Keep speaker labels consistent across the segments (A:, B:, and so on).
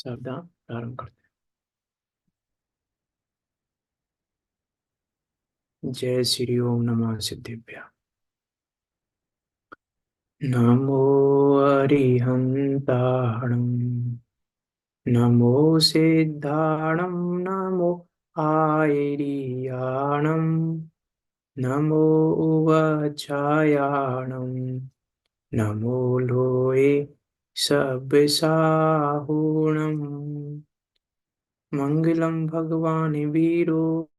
A: सावधान प्रारंभ करते हैं। जय श्री ओम नमः सिद्धिभ्य। नमो अरिहंताणं नमो सिद्धाणं नमो आयर्याणं नमो उवचायाणं नमो लोये सब्बसाहुणम्। मंगलम भगवान वीरो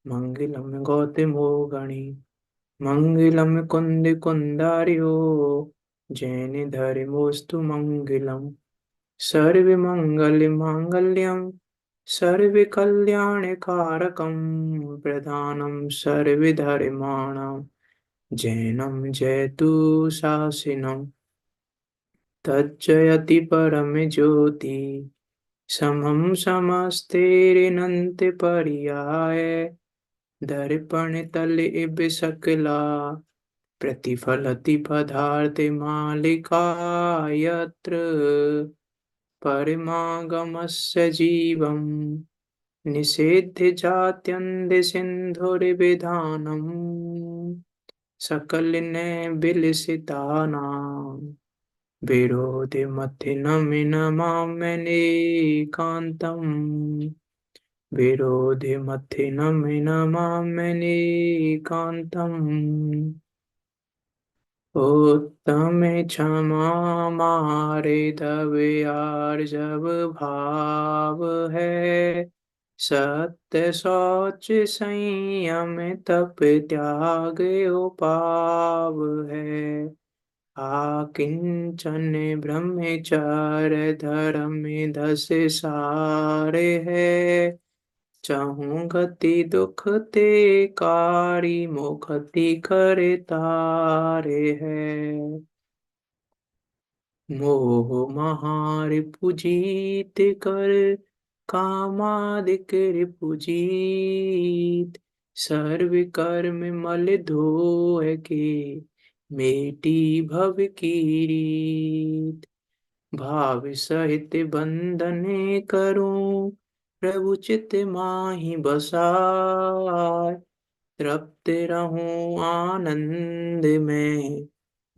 A: मंगलम गौतमो गणी मंगलम कुंद कुंदार्यो जैन धर्मोस्तु मंगलम। सर्व मंगल मांगल्यम सर्व कल्याण कारकम प्रधानम सर्व धर्माणाम जैनम जयतु शासिनम। तज्जयति परम ज्योति समम समस्तेरिनंत पर्याय दर्पण तल इब सकला प्रतिफलति पदार्थ मालिका यत्र परिमागमस्य जीवं निषेध्य जात्यन्त सिन्धुर्विधानम् सकलिने विलसितानां विरोधिमथिनमिनमाम्यनेकान्तम् विरोधिमथिनमिनमाम्यनेकान्तम्। उत्तमे क्षमा मारे तब आर्जव भाव है सत्य शौच संयम तप त्याग उपाव है। आकिंचन ब्रह्मचार्य धर्म दस सारे है चहु गति दुख ते कारी मुखति करे तारे है। मोह महार पुजीत कर कामादिक रिपुजीत सर्व कर्म मल धोए के मेटी भव कीरीत। भाव सहित बंधने करूं प्रभु चित माहि बसाय तृप्त रहूं आनंद में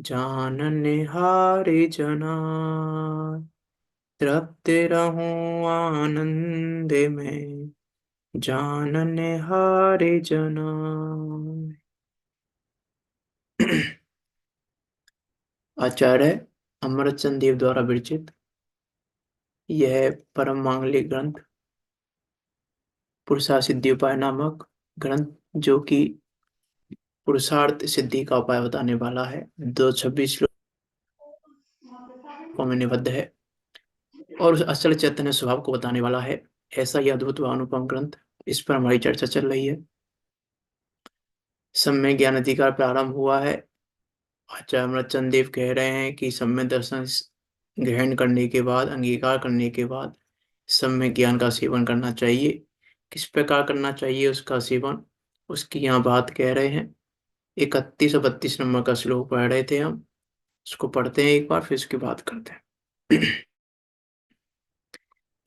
A: जानन हारे जना। तृप्त रहूं आनंद में जानन हारे जना। आचार्य अमरचंद देव द्वारा विरचित यह परम मांगलिक ग्रंथ पुरुषार्थ सिद्धि उपाय नामक ग्रंथ जो कि पुरुषार्थ सिद्धि का उपाय बताने वाला है 226 श्लोकों में निबद्ध है और उस अचल चैतन्य स्वभाव को बताने वाला है। ऐसा ही अद्भुत व अनुपम ग्रंथ, इस पर हमारी चर्चा चल रही है। सम्यक ज्ञान अधिकार प्रारंभ हुआ है। आचार्य अमरचंद देव कह रहे हैं कि सम्यक दर्शन ग्रहण करने के बाद, अंगीकार करने के बाद सम्यक ज्ञान का सेवन करना चाहिए। किस प्रकार करना चाहिए उसका सेवन, उसकी यहाँ बात कह रहे हैं। 31 और 32 नंबर का श्लोक पढ़ रहे थे हम, उसको पढ़ते हैं एक बार, फिर उसकी बात करते हैं।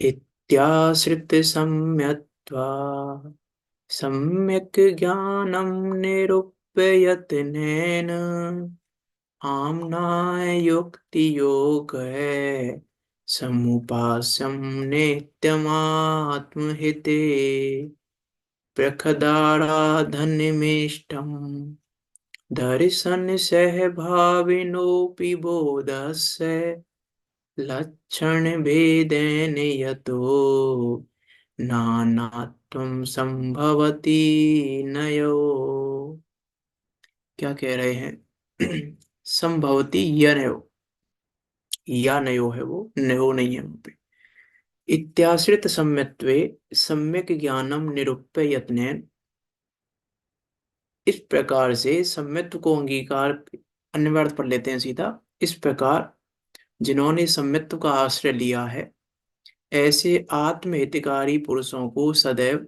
A: इत्याश्रित सम्यक्त्वा सम्यक् ज्ञानं निरुपयत्नेन आम्नाय युक्ति योग है समुपास्यं नित्यमात्महिते प्रखदाराधनमिष्टम् दर्शन सहभाविनोऽपि बोधस्य लक्षण भेदेन यतो नानात्वं संभवति नयो। क्या कह रहे हैं? संभवति यनयो, या नयो है वो, नयो नहीं है वहां पे। इत्याश्रित सम्यक्त्वे सम्यक ज्ञानम निरूप्य यत्नेन, इस प्रकार से सम्यत्व को अंगीकार, अन्य अर्थ पढ़ लेते हैं सीधा। इस प्रकार जिन्होंने सम्यत्व का आश्रय लिया है, ऐसे आत्महितकारी पुरुषों को सदैव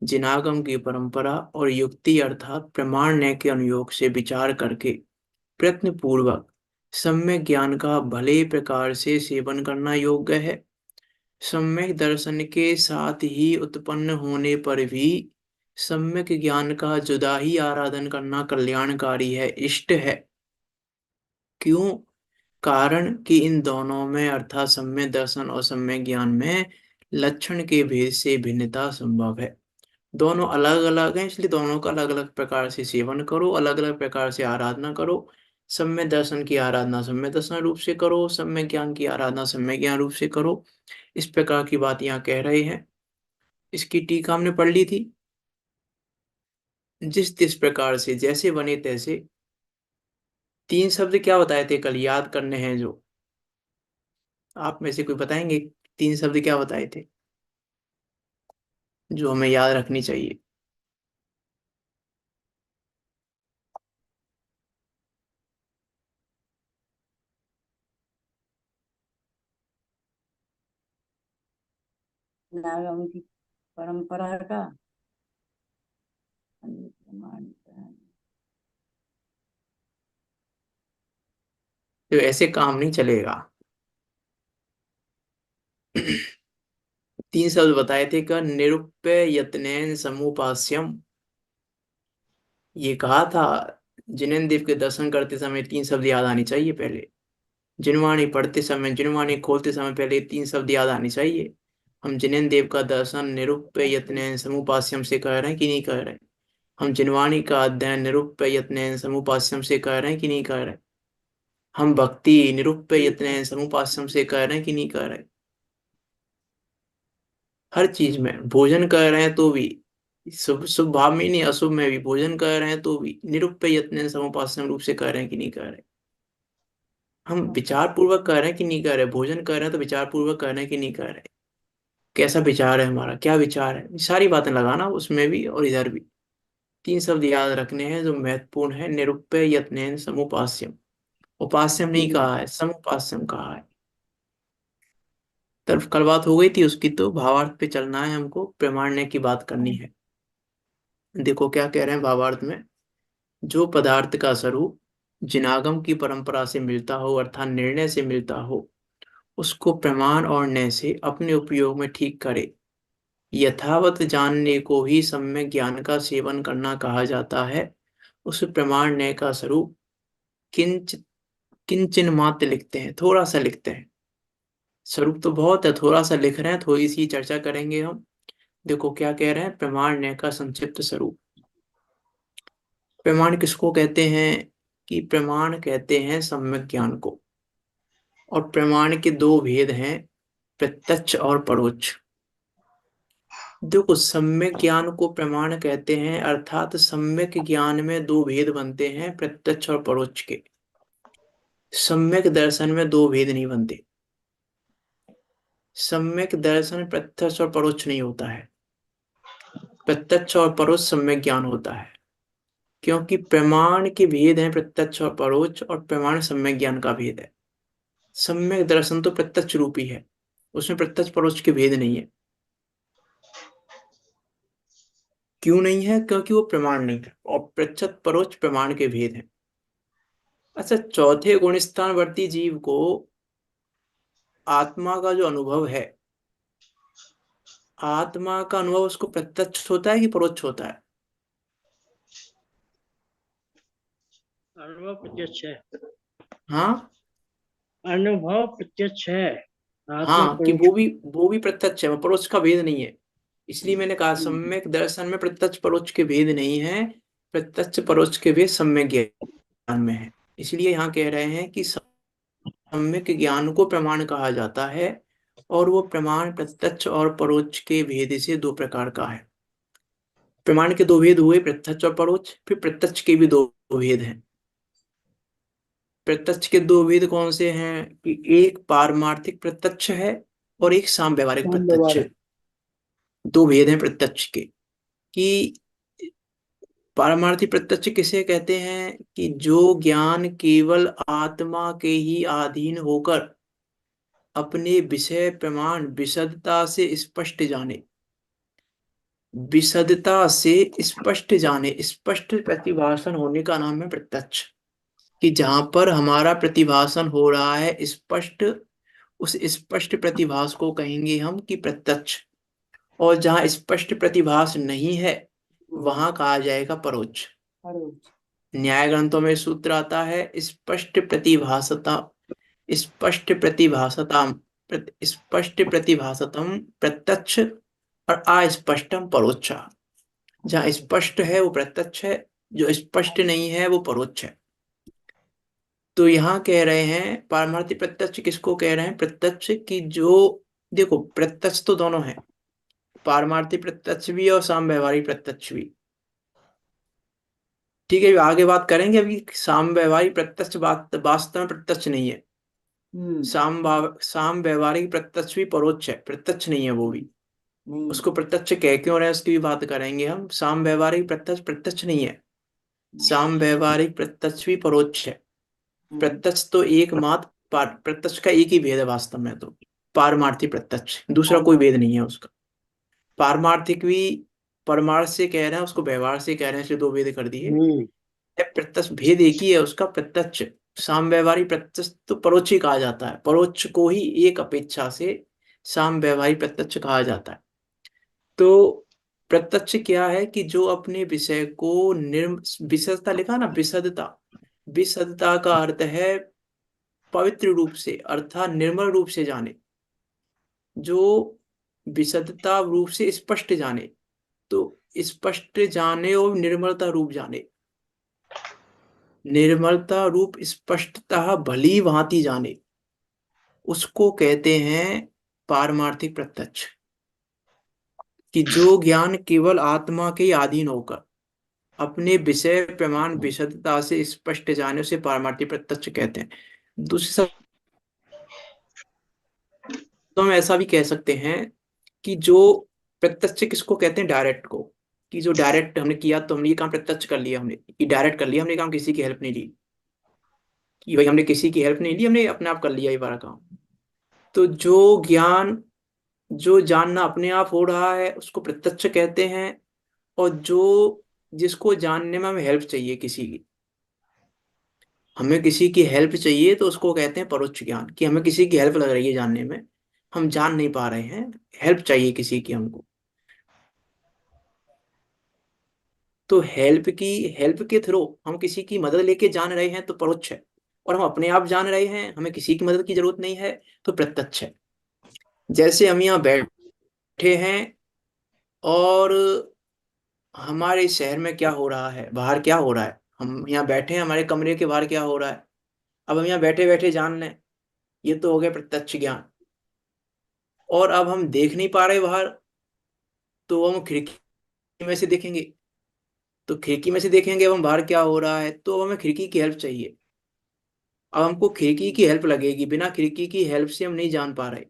A: जिनागम की परंपरा और युक्ति अर्थात प्रमाण के अनुयोग से विचार करके प्रयत्न पूर्वक सम्यक ज्ञान का भले प्रकार से सेवन करना योग्य है। सम्यक दर्शन के साथ ही उत्पन्न होने पर भी सम्यक ज्ञान का जुदा ही आराधन करना कल्याणकारी है, इष्ट है। क्यों? कारण कि इन दोनों में अर्थात सम्यक दर्शन और सम्यक ज्ञान में लक्षण के भेद से भिन्नता संभव है। दोनों अलग अलग हैं, इसलिए दोनों का अलग अलग प्रकार से सेवन करो, अलग अलग प्रकार से आराधना करो। सम्यक दर्शन की आराधना सम्यक दर्शन रूप से करो, सम्यक ज्ञान की आराधना सम्यक ज्ञान रूप से करो। इस प्रकार की बात यहाँ कह रहे हैं। इसकी टीका हमने पढ़ ली थी। जिस जिस प्रकार से जैसे बने तैसे। तीन शब्द क्या बताए थे कल, याद करने हैं जो? आप में से कोई बताएंगे? तीन शब्द क्या बताए थे जो हमें याद रखनी चाहिए?
B: नागम की परंपरा का प्रमाण।
A: तो ऐसे काम नहीं चलेगा। तीन शब्द बताए थे का, निरुप्य यत्नेन समुपास्यम। ये कहा था जिनेन्द्र देव के दर्शन करते समय तीन शब्द याद आनी चाहिए पहले। जिनवाणी पढ़ते समय, जिनवाणी खोलते समय पहले तीन शब्द याद आनी चाहिए। हम जिनेन्द्र देव का दर्शन निरुप्य यत्नेन समुपास्यम से कर रहे हैं कि नहीं कर रहे हैं? हम जिनवाणी का अध्ययन निरुप्य यत्नेन समुपास्यम से कर रहे हैं कि नहीं कर रहे हैं? हम भक्ति निरुप्य यत्नेन समुपास्यम से कर रहे हैं कि नहीं कर रहे हैं? हर चीज में भोजन कर रहे हैं तो भी, शुभ शुभ भाव में नहीं, अशुभ में भी भोजन कर रहे हैं तो भी निरुप्य यत्न समुपास्यम रूप से कर रहे हैं कि नहीं कर रहे? हम विचार पूर्वक कर रहे हैं कि नहीं कर रहे? भोजन कर रहे हैं तो विचार पूर्वक कर रहे हैं कि नहीं कर रहे? कैसा विचार है हमारा, क्या विचार है, ये सारी बातें लगाना उसमें भी और इधर भी। तीन शब्द याद रखने हैं जो महत्वपूर्ण है, निरुप्य यत्न समुपास्यम। उपास्यम नहीं कहा है, समुपास्यम कहा है। तरफ कल बात हो गई थी उसकी, तो भावार्थ पे चलना है हमको, प्रमाण्य की बात करनी है। देखो क्या कह रहे हैं भावार्थ में। जो पदार्थ का स्वरूप जिनागम की परंपरा से मिलता हो अर्थात निर्णय से मिलता हो, उसको प्रमाण और न्याय से अपने उपयोग में ठीक करे, यथावत जानने को ही सम्यक ज्ञान का सेवन करना कहा जाता है। उस प्रमाण न्याय का स्वरूप किंच किंचन मात्र लिखते हैं, थोड़ा सा लिखते हैं। स्वरूप तो बहुत है, थोड़ा सा लिख रहे हैं, थोड़ी सी चर्चा करेंगे हम। देखो क्या कह रहे हैं, प्रमाण न्याय का संक्षिप्त स्वरूप। प्रमाण किसको कहते हैं? कि प्रमाण कहते हैं सम्यक ज्ञान को। और प्रमाण के दो भेद हैं, प्रत्यक्ष और परोक्ष। देखो सम्यक ज्ञान को प्रमाण कहते हैं, अर्थात सम्यक ज्ञान में दो भेद बनते हैं, प्रत्यक्ष और परोक्ष के। सम्यक दर्शन में दो भेद नहीं बनते। सम्यक दर्शन प्रत्यक्ष और परोक्ष नहीं होता है। प्रत्यक्ष और परोक्ष सम्यक ज्ञान होता है। क्योंकि प्रमाण के भेद हैं प्रत्यक्ष और परोक्ष, और प्रमाण सम्यक ज्ञान का भेद है। सम्यक दर्शन तो प्रत्यक्ष रूपी है, उसमें प्रत्यक्ष परोक्ष के भेद नहीं है। क्यों नहीं है? क्योंकि वो प्रमाण नहीं है, और प्रत्यक्ष परोक्ष प्रमाण के भेद हैं। अच्छा, चौथे गुणस्थानवर्ती जीव को आत्मा का जो अनुभव है, आत्मा का अनुभव उसको प्रत्यक्ष होता है कि परोक्ष होता है?
B: अनुभव प्रत्यक्ष है।
A: हाँ
B: अनुभव प्रत्यक्ष है, आत्मा
A: हाँ, कि
B: परोक्ष।
A: वो भी प्रत्यक्ष है, परोक्ष का भेद नहीं है। इसलिए मैंने कहा सम्यक दर्शन में प्रत्यक्ष परोक्ष के भेद नहीं है, प्रत्यक्ष परोक्ष के भेद सम्यक ज्ञान में है। इसलिए यहाँ कह रहे हैं कि सम्यक ज्ञान को प्रमाण कहा जाता है, और वो प्रमाण प्रत्यक्ष और परोक्ष के भेद से दो प्रकार का है। प्रमाण के दो भेद हुए, प्रत्यक्ष और परोक्ष। फिर प्रत्यक्ष के भी दो भेद हैं। प्रत्यक्ष के दो भेद कौन से हैं? कि एक पारमार्थिक प्रत्यक्ष है और एक साम व्यवहारिक प्रत्यक्ष है। दो भेद हैं प्रत्यक्ष के। कि पारमार्थिक प्रत्यक्ष किसे कहते हैं? कि जो ज्ञान केवल आत्मा के ही अधीन होकर अपने विषय प्रमाण विशदता से स्पष्ट जाने, विशदता से स्पष्ट जाने, स्पष्ट प्रतिभासन होने का नाम है प्रत्यक्ष। कि जहां पर हमारा प्रतिभासन हो रहा है स्पष्ट, उस स्पष्ट प्रतिभास को कहेंगे हम कि प्रत्यक्ष। और जहाँ स्पष्ट प्रतिभास नहीं है वहां कहा जाएगा परोक्ष। न्याय ग्रंथों में सूत्र आता है स्पष्ट प्रतिभासता, स्पष्ट प्रतिभासताम, स्पष्ट प्रतिभासतम प्रत्यक्ष और अस्पष्टम परोक्ष। जहाँ स्पष्ट है वो प्रत्यक्ष है, जो स्पष्ट नहीं है वो परोक्ष है। तो यहाँ कह रहे हैं पारमार्थी प्रत्यक्ष किसको कह रहे हैं? प्रत्यक्ष की जो, देखो प्रत्यक्ष तो दोनों है, पारमार्थी प्रत्यक्ष भी और साम व्यवहारिक प्रत्यक्ष भी। ठीक है, आगे बात करेंगे। अभी साम व्यवहारिक प्रत्यक्ष बात वास्तव में प्रत्यक्ष नहीं है। साम व्यवहारिक प्रत्यक्ष भी परोक्ष है, प्रत्यक्ष नहीं है वो भी। उसको प्रत्यक्ष कह क्यों रहे हैं उसकी भी बात करेंगे हम। साम व्यवहारिक प्रत्यक्ष प्रत्यक्ष नहीं है, साम व्यवहारिक प्रत्यक्ष भी परोक्ष है। प्रत्यक्ष तो एकमात्र प्रत्यक्ष का एक ही भेद है वास्तव में, तो पारमार्थिक प्रत्यक्ष, दूसरा कोई भेद नहीं है उसका। पारमार्थिक भी परमार्थ से कह रहे हैं, उसको व्यवहार से कह रहे हैं, इसलिए दो भेद कर दिए। प्रत्यक्ष भेद एक ही है उसका, प्रत्यक्ष। साम व्यवहारिक प्रत्यक्ष तो परोक्ष ही कहा जाता है, परोक्ष को ही एक अपेक्षा से साम व्यवहारिक प्रत्यक्ष कहा जाता है। तो प्रत्यक्ष क्या है कि जो अपने विषय को विशदता लिखा ना, विशदता, विशदता का अर्थ है पवित्र रूप से अर्थात निर्मल रूप से जाने, जो विशदता रूप से स्पष्ट जाने, तो स्पष्ट जाने और निर्मलता रूप जाने, निर्मलता रूप स्पष्टता भली भांति जाने, उसको कहते हैं पारमार्थिक प्रत्यक्ष। कि जो ज्ञान केवल आत्मा के अधीन होकर अपने विषय प्रमाण विशदता से स्पष्ट जाने, उसे पारमार्थिक प्रत्यक्ष कहते हैं। दूसरे तो हम ऐसा भी कह सकते हैं कि जो प्रत्यक्ष किसको कहते हैं? डायरेक्ट को। कि जो डायरेक्ट हमने किया तो हमने ये काम प्रत्यक्ष कर लिया, हमने ये डायरेक्ट कर लिया, हमने काम किसी की हेल्प नहीं ली, कि भाई हमने किसी की हेल्प नहीं ली, हमने अपने आप कर लिया ये बारा काम। तो जो ज्ञान, जो जानना अपने आप हो रहा है उसको प्रत्यक्ष कहते हैं। और जो, जिसको जानने में हमें हेल्प चाहिए किसी की, हमें किसी की हेल्प चाहिए तो उसको कहते हैं परोक्ष ज्ञान। कि हमें किसी की हेल्प लग रही है जानने में, हम जान नहीं पा रहे हैं, हेल्प चाहिए किसी की हमको, तो हेल्प के थ्रू हम किसी की मदद लेके जान रहे हैं तो परोक्ष है। और हम अपने आप जान रहे हैं, हमें किसी की मदद की जरूरत नहीं है, तो प्रत्यक्ष है। जैसे हम यहाँ बैठे हैं और हमारे शहर में क्या हो रहा है, बाहर क्या हो रहा है, हम यहाँ बैठे हैं, हमारे कमरे के बाहर क्या हो रहा है, अब हम यहाँ बैठे बैठे जान लें, ये तो हो गया प्रत्यक्ष ज्ञान। और अब हम देख नहीं पा रहे बाहर, तो हम खिड़की में से देखेंगे, तो खिड़की में से देखेंगे अब हम बाहर क्या हो रहा है, तो अब हमें खिड़की की हेल्प चाहिए। अब हमको खिड़की की हेल्प लगेगी, बिना खिड़की की हेल्प से हम नहीं जान पा रहे,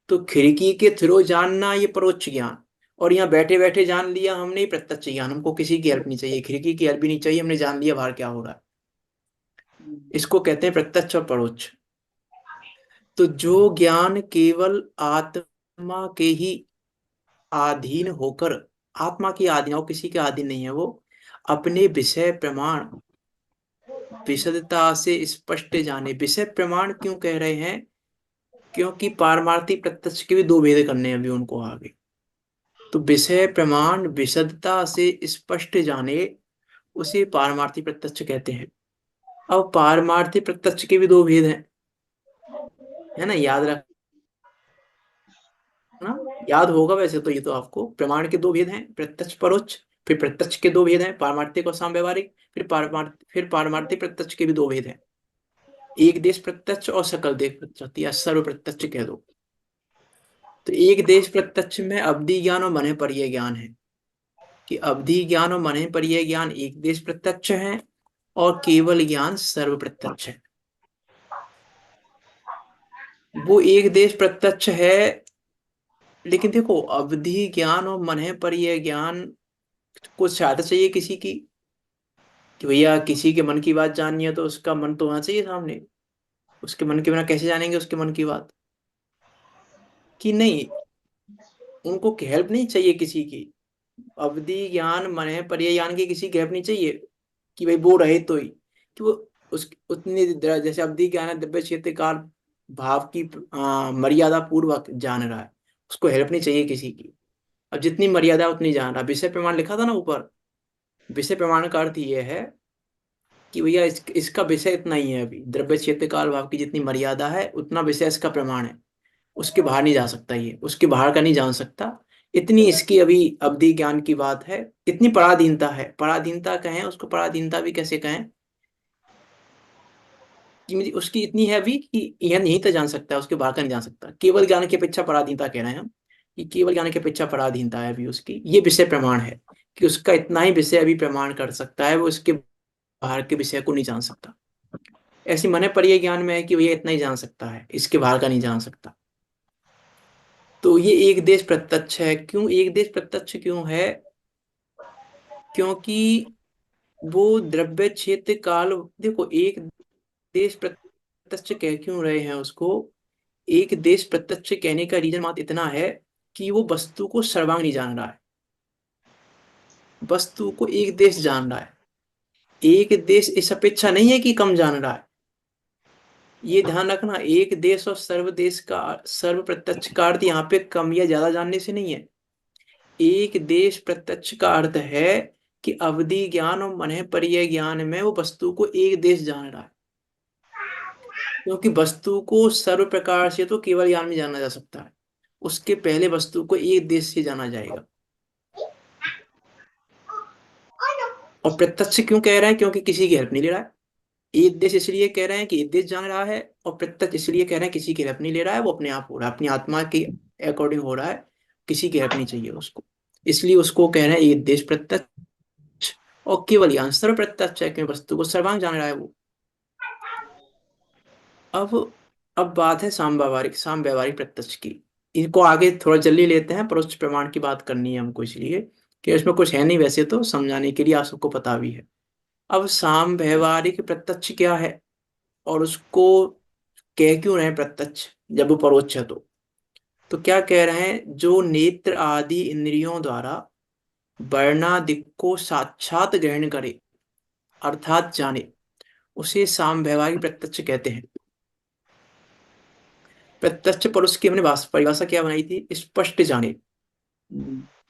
A: तो खिड़की के थ्रू जानना ये परोक्ष ज्ञान। और यहाँ बैठे बैठे जान लिया हमने, ये प्रत्यक्ष ज्ञान। हमको किसी की हेल्प नहीं चाहिए, खिड़की की हेल्प भी नहीं चाहिए, हमने जान लिया बाहर क्या हो रहा है, इसको कहते हैं प्रत्यक्ष और परोक्ष। तो जो ज्ञान केवल आत्मा के ही अधीन होकर, आत्मा की अधीन हो, किसी के अधीन नहीं है वो, अपने विषय प्रमाण विशदता से स्पष्ट जाने। विषय प्रमाण क्यों कह रहे हैं? क्योंकि पारमार्थिक प्रत्यक्ष के भी दो भेद करने हैं अभी उनको आगे। तो विषय प्रमाण विशदता से स्पष्ट जाने, उसे पारमार्थिक प्रत्यक्ष कहते हैं। अब पारमार्थिक प्रत्यक्ष के भी दो भेद हैं, है ना, याद रखना। याद होगा वैसे तो, ये तो आपको, प्रमाण के दो भेद हैं, प्रत्यक्ष परोक्ष। फिर प्रत्यक्ष के दो भेद हैं, पारमार्थिक और सामव्यवहारिक। फिर पारमार्थिक प्रत्यक्ष के भी दो भेद हैं, एक देश प्रत्यक्ष और सकल देश प्रत्यक्ष या सर्व प्रत्यक्ष कह दो। तो एक देश प्रत्यक्ष में अवधि ज्ञान और मने परिय ज्ञान है। कि अवधि ज्ञान और मने परिय ज्ञान एक देश प्रत्यक्ष है और केवल ज्ञान सर्व प्रत्यक्ष है। वो एक देश प्रत्यक्ष है, लेकिन देखो अवधि ज्ञान और मने परिय ज्ञान को सहायता चाहिए किसी की, कि भैया किसी के मन की बात जाननी है तो उसका मन तो होना चाहिए सामने, उसके मन के बिना कैसे जानेंगे उसके मन की बात? कि नहीं, उनको हेल्प नहीं चाहिए किसी की। अवधि ज्ञान मन परिय ज्ञान की किसी की हेल्प नहीं चाहिए, कि भाई वो रहे तो ही, कि वो उस उतनी जैसे अवधि ज्ञान है दिव्य क्षेत्र काल भाव की मर्यादा पूर्वक जान रहा है, उसको हेल्प नहीं चाहिए किसी की। अब जितनी मर्यादा है उतनी जान रहा है। विषय प्रमाण लिखा था ना ऊपर, विषय प्रमाण का अर्थ ये है कि भैया इसका विषय इतना ही है, अभी द्रव्य क्षेत्र काल भाव की जितनी मर्यादा है उतना विषय इसका प्रमाण है, उसके बाहर नहीं जा सकता, ये उसके बाहर का नहीं जान सकता। इतनी इसकी अभी अवधि ज्ञान की बात है, इतनी पराधीनता है, पराधीनता कहें उसको, पराधीनता भी कैसे कहें कि उसकी इतनी है अभी कि यह नहीं तो जान सकता है, उसके बाहर का नहीं जान सकता। केवल ज्ञान की अपेक्षा पराधीनता कह रहे हैं हम, कि केवल ज्ञान की अपेक्षा पराधीनता है अभी उसकी, ये विषय प्रमाण है कि उसका इतना ही विषय अभी प्रमाण कर सकता है, वो इसके बाहर के विषय को नहीं जान सकता। ऐसी मने पर यह ज्ञान में है कि भैया इतना ही जान सकता है, इसके बाहर का नहीं जान सकता। तो ये एक देश प्रत्यक्ष है। क्यों एक देश प्रत्यक्ष क्यों है? क्योंकि वो द्रव्य क्षेत्र काल, देखो एक देश प्रत्यक्ष कह क्यों रहे हैं उसको, एक देश प्रत्यक्ष कहने का रीजन मात्र इतना है कि वो वस्तु को सर्वांग नहीं जान रहा है, वस्तु को एक देश जान रहा है। एक देश इस अपेक्षा नहीं है कि कम जान रहा है, ये ध्यान रखना। एक देश और सर्व देश का, सर्व प्रत्यक्ष का अर्थ यहाँ पे कम या ज्यादा जानने से नहीं है। एक देश प्रत्यक्ष का अर्थ है कि अवधि ज्ञान और मनः पर्यय ज्ञान में वो वस्तु को एक देश जान रहा है। क्योंकि वस्तु को सर्व प्रकार से तो केवल ज्ञान में जाना जा सकता है, उसके पहले वस्तु को एक देश से जाना जाएगा। और प्रत्यक्ष क्यों कह रहे हैं? क्योंकि किसी की हेल्प नहीं ले रहा है। एक देश इसलिए कह रहे हैं कि एक देश जान रहा है, और प्रत्यक्ष इसलिए कह रहे हैं किसी की हेल्प नहीं ले रहा है, वो अपने आप हो रहा है, अपनी आत्मा के अकॉर्डिंग हो रहा है, किसी की हेल्प नहीं चाहिए उसको। इसलिए उसको कह रहे हैं एक देश प्रत्यक्ष। और केवल ज्ञान सर्व प्रत्यक्ष है क्योंकि वस्तु को सर्वांग जान रहा है वो। अब अब बात है साम व्यवहारिक प्रत्यक्ष की। इनको आगे थोड़ा जल्दी लेते हैं, परोक्ष प्रमाण की बात करनी है हमको, इसलिए कि इसमें कुछ है नहीं वैसे तो, समझाने के लिए आप सबको पता भी है। अब साम व्यवहारिक प्रत्यक्ष क्या है, और उसको कह क्यों रहे हैं प्रत्यक्ष जब वो परोक्ष है? तो क्या कह रहे हैं, जो नेत्र आदि इंद्रियों द्वारा वर्णादिक को साक्षात ग्रहण करे, अर्थात जाने, उसे साम व्यवहारिक प्रत्यक्ष कहते हैं। प्रत्यक्ष परोक्ष की हमने परिभाषा क्या बनाई थी? स्पष्ट जाने।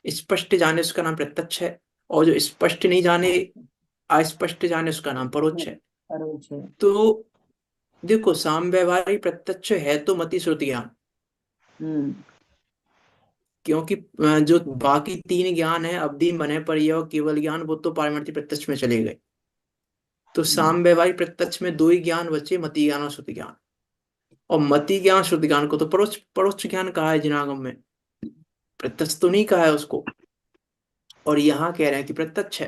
A: स्पष्ट जाने उसका नाम प्रत्यक्ष है, और जो स्पष्ट नहीं जाने, अस्पष्ट जाने, उसका नाम परोक्ष है।
B: परोक्ष है।
A: तो देखो, साम व्यवहारिक प्रत्यक्ष है तो मति श्रुति ज्ञान,
B: हम्म।
A: क्योंकि जो बाकी तीन ज्ञान है, अवधि मनः पर्यय और केवल ज्ञान, वो तो पारमार्थिक प्रत्यक्ष में चले गए। तो साम व्यवहारिक प्रत्यक्ष में दो ही ज्ञान बचे, मति ज्ञान और श्रुति ज्ञान। और मति ज्ञान श्रुति ज्ञान को तो परोक्ष परोक्ष ज्ञान कहा है जिनागम में, प्रत्यक्ष तो नहीं कहा है उसको। और यहाँ कह रहे हैं कि प्रत्यक्ष है।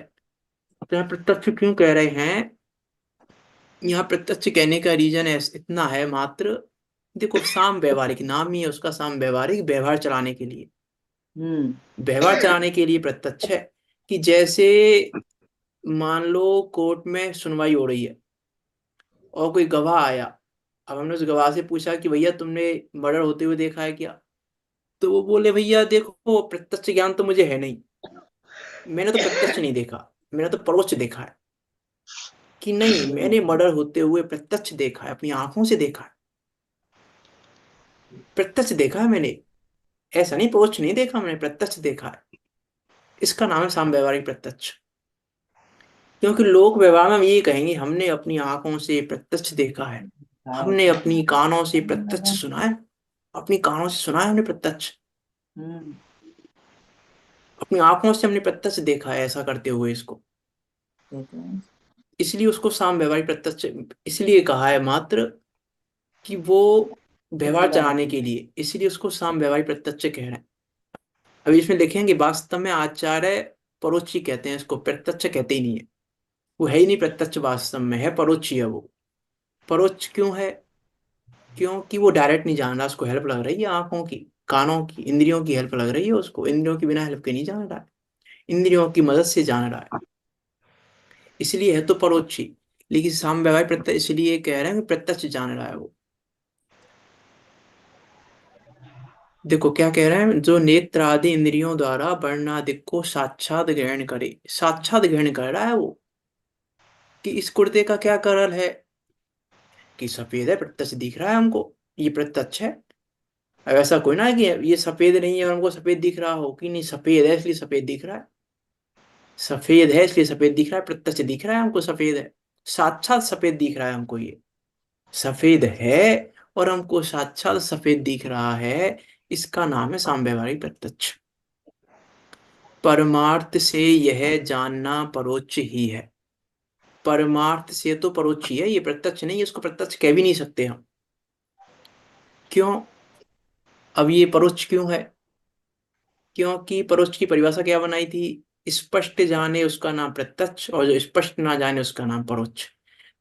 A: तो यहाँ प्रत्यक्ष क्यों कह रहे हैं? यहाँ प्रत्यक्ष कहने का रीजन है इतना है मात्र, देखो साम व्यवहारिक नाम ही है उसका, साम व्यवहारिक, व्यवहार चलाने के लिए,
B: हम्म।
A: व्यवहार चलाने के लिए प्रत्यक्ष है। कि जैसे मान लो कोर्ट में सुनवाई हो रही है और कोई गवाह आया, अब हमने उस गवाह से पूछा कि भैया तुमने मर्डर होते हुए देखा है क्या? तो वो बोले भैया देखो प्रत्यक्ष ज्ञान तो मुझे है नहीं, मैंने तो प्रत्यक्ष नहीं देखा, मैंने तो परोक्ष देखा है। कि नहीं, मैंने मर्डर होते हुए प्रत्यक्ष देखा है, अपनी आंखों से देखा है, प्रत्यक्ष देखा है मैंने, ऐसा नहीं परोक्ष नहीं देखा, मैंने प्रत्यक्ष देखा है। इसका नाम है साम व्यवहारिक प्रत्यक्ष। क्योंकि लोक व्यवहार में हम ये कहेंगे हमने अपनी आंखों से प्रत्यक्ष देखा है, हमने अपनी कानों से प्रत्यक्ष सुना है, अपनी कानों से सुना है हमने प्रत्यक्ष,
B: हम्म।
A: अपनी आंखों से हमने प्रत्यक्ष देखा है, ऐसा करते हुए इसको।
B: कहते हैं।
A: इसलिए उसको साम व्यवहारिक प्रत्यक्ष इसलिए कहा है मात्र कि वो
B: वो
A: व्यवहार
B: चलाने
A: चलाने
B: के
A: के
B: लिए।
A: लिए, इसलिए उसको साम व्यवहारिक प्रत्यक्ष कह रहे हैं। अभी इसमें देखेंगे वास्तव में आचार्य परोक्ष ही कहते हैं इसको, प्रत्यक्ष कहते ही नहीं है। वो है ही नहीं प्रत्यक्ष, वास्तव में है परोक्ष ही है वो। परोक्ष क्यों है? क्योंकि वो डायरेक्ट नहीं जान रहा, उसको हेल्प लग रही है आंखों की, कानों की, इंद्रियों की हेल्प लग रही है उसको, इंद्रियों की बिना हेल्प के नहीं जान रहा है, इंद्रियों की मदद से जान रहा है, इसलिए है तो परोक्ष ही। लेकिन साम व्यवहार प्रत्यक्ष इसलिए कह रहे हैं कि प्रत्यक्ष जान रहा है वो। देखो क्या कह रहे हैं, जो नेत्र आदि इंद्रियों द्वारा वर्णादि को साक्षात ग्रहण करे, साक्षात ग्रहण कर रहा है वो। कि इस कुर्ते का क्या कलर है? कि सफेद है, प्रत्यक्ष दिख रहा है हमको, ये प्रत्यक्ष है। अब ऐसा कोई ना है कि ये सफेद नहीं है और हमको सफेद दिख रहा हो, कि नहीं सफेद है इसलिए सफेद दिख रहा है। सफेद है इसलिए सफेद दिख रहा है, प्रत्यक्ष दिख रहा है हमको सफेद है। साक्षात सफेद दिख रहा है हमको, ये सफेद है और हमको साक्षात सफेद दिख रहा है। इसका नाम है साम्यवादी प्रत्यक्ष। परमार्थ से यह जानना परोक्ष ही है। परमार्थ से तो परोक्ष ही है, ये प्रत्यक्ष नहीं है, इसको प्रत्यक्ष कह भी नहीं सकते हम। क्यों? अब ये परोक्ष क्यों है? क्योंकि परोक्ष की परिभाषा क्या बनाई थी? स्पष्ट जाने उसका नाम प्रत्यक्ष, और जो स्पष्ट ना जाने उसका नाम परोक्ष।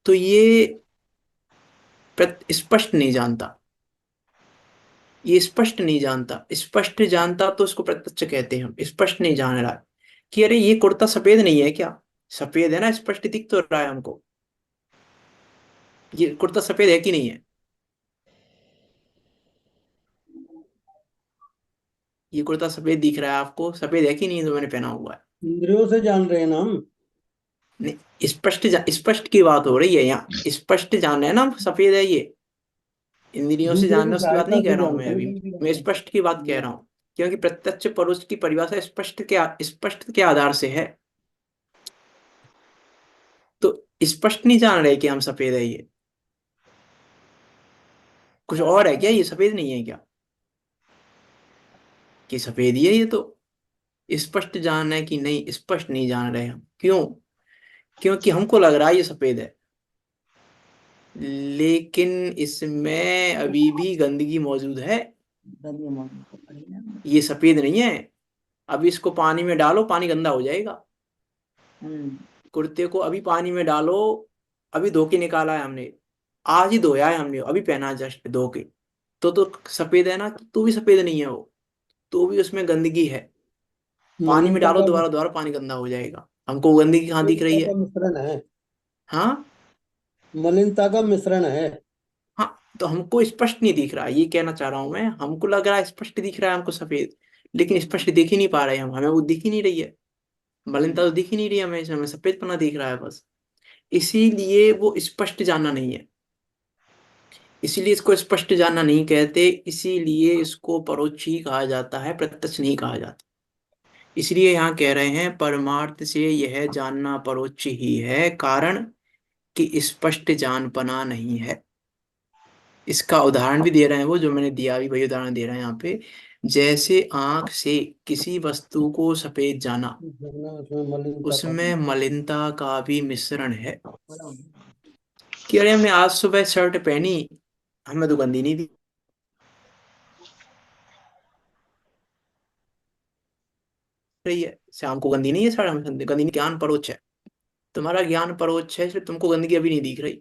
A: तो ये स्पष्ट नहीं जानता, ये स्पष्ट नहीं जानता। स्पष्ट जानता तो उसको प्रत्यक्ष कहते हैं हम। स्पष्ट नहीं जान रहा है कि अरे ये कुर्ता सफेद नहीं है क्या? सफेद है ना, स्पष्ट दिख तो रहा है हमको। ये कुर्ता सफेद है कि नहीं है? ये कुर्ता सफेद दिख रहा है आपको, सफेद है कि नहीं जो मैंने पहना हुआ है?
B: इंद्रियों से जान रहे हैं ना हम।
A: नहीं, स्पष्ट की बात हो रही है यहाँ, स्पष्ट जान है ना सफेद है ये। इंद्रियों से
B: दूसरे
A: जानना
B: की
A: उसकी बात
B: सहायता
A: नहीं कह
B: से
A: रहा हूं मैं
B: जानते
A: अभी। मैं
B: हैं।
A: स्पष्ट की बात कह रहा हूँ। क्योंकि प्रत्यक्ष परोक्ष की परिभाषा स्पष्ट के आधार से है। तो स्पष्ट नहीं जान रहे कि हम सफेद है ये? कुछ और है क्या? ये सफेद नहीं है क्या? कि सफेद ही है ये तो? स्पष्ट जान है कि नहीं? स्पष्ट नहीं जान रहे हम। क्यों? क्योंकि हमको लग रहा है ये सफेद है, लेकिन इसमें अभी भी गंदगी मौजूद है। ये सफेद नहीं है। अभी इसको पानी में डालो, पानी गंदा हो जाएगा।
B: हम्म।
A: कुर्ते को अभी पानी में डालो, अभी धो के निकाला है हमने, आज ही धोया है हमने, अभी पहना है जस्ट धो के। तो सफेद है ना? तो भी सफेद नहीं है वो, तो भी उसमें गंदगी है। पानी में
B: मलिनता
A: डालो
B: का
A: दोबारा दोबारा, पानी गंदा हो जाएगा। हमको गंदगी कहाँ दिख रही
B: मलिनता का
A: है?
B: मिश्रण है।
A: हाँ।
B: मलिनता का मिश्रण है।
A: हाँ, तो हमको स्पष्ट नहीं दिख रहा, ये कहना चाह रहा हूं मैं। हमको लग रहा है स्पष्ट दिख रहा है हमको सफेद, लेकिन स्पष्ट दिख ही नहीं पा रहे हम, हमें वो दिख ही नहीं रही है। मलिनता तो दिख ही नहीं रही है हमें, हमें सफेद पना दिख रहा है बस। इसीलिए वो स्पष्ट जानना नहीं है। इसीलिए इसको स्पष्ट जानना नहीं कहते, इसीलिए इसको परोक्ष ही कहा जाता है, प्रत्यक्ष नहीं कहा जाता। इसलिए यहाँ कह रहे हैं परमार्थ से यह जानना परोक्ष ही है, कारण कि स्पष्ट जानपना नहीं है। इसका उदाहरण भी दे रहे हैं वो, जो मैंने दिया अभी वही उदाहरण दे रहे हैं यहाँ पे। जैसे आंख से किसी वस्तु को सफेद जाना,
B: वरना उसमें मलिनता का
A: उसमें मलिनता का भी मिश्रण है। कि अरे हमने आज सुबह शर्ट पहनी, हमें तो गंदी नहीं दिख रही है, शाम को गंदी नहीं है शर्ट, हमें गंदी नहीं। ज्ञान परोक्ष है, तुम्हारा ज्ञान परोक्ष है, इसलिए तुमको गंदगी अभी नहीं दिख रही।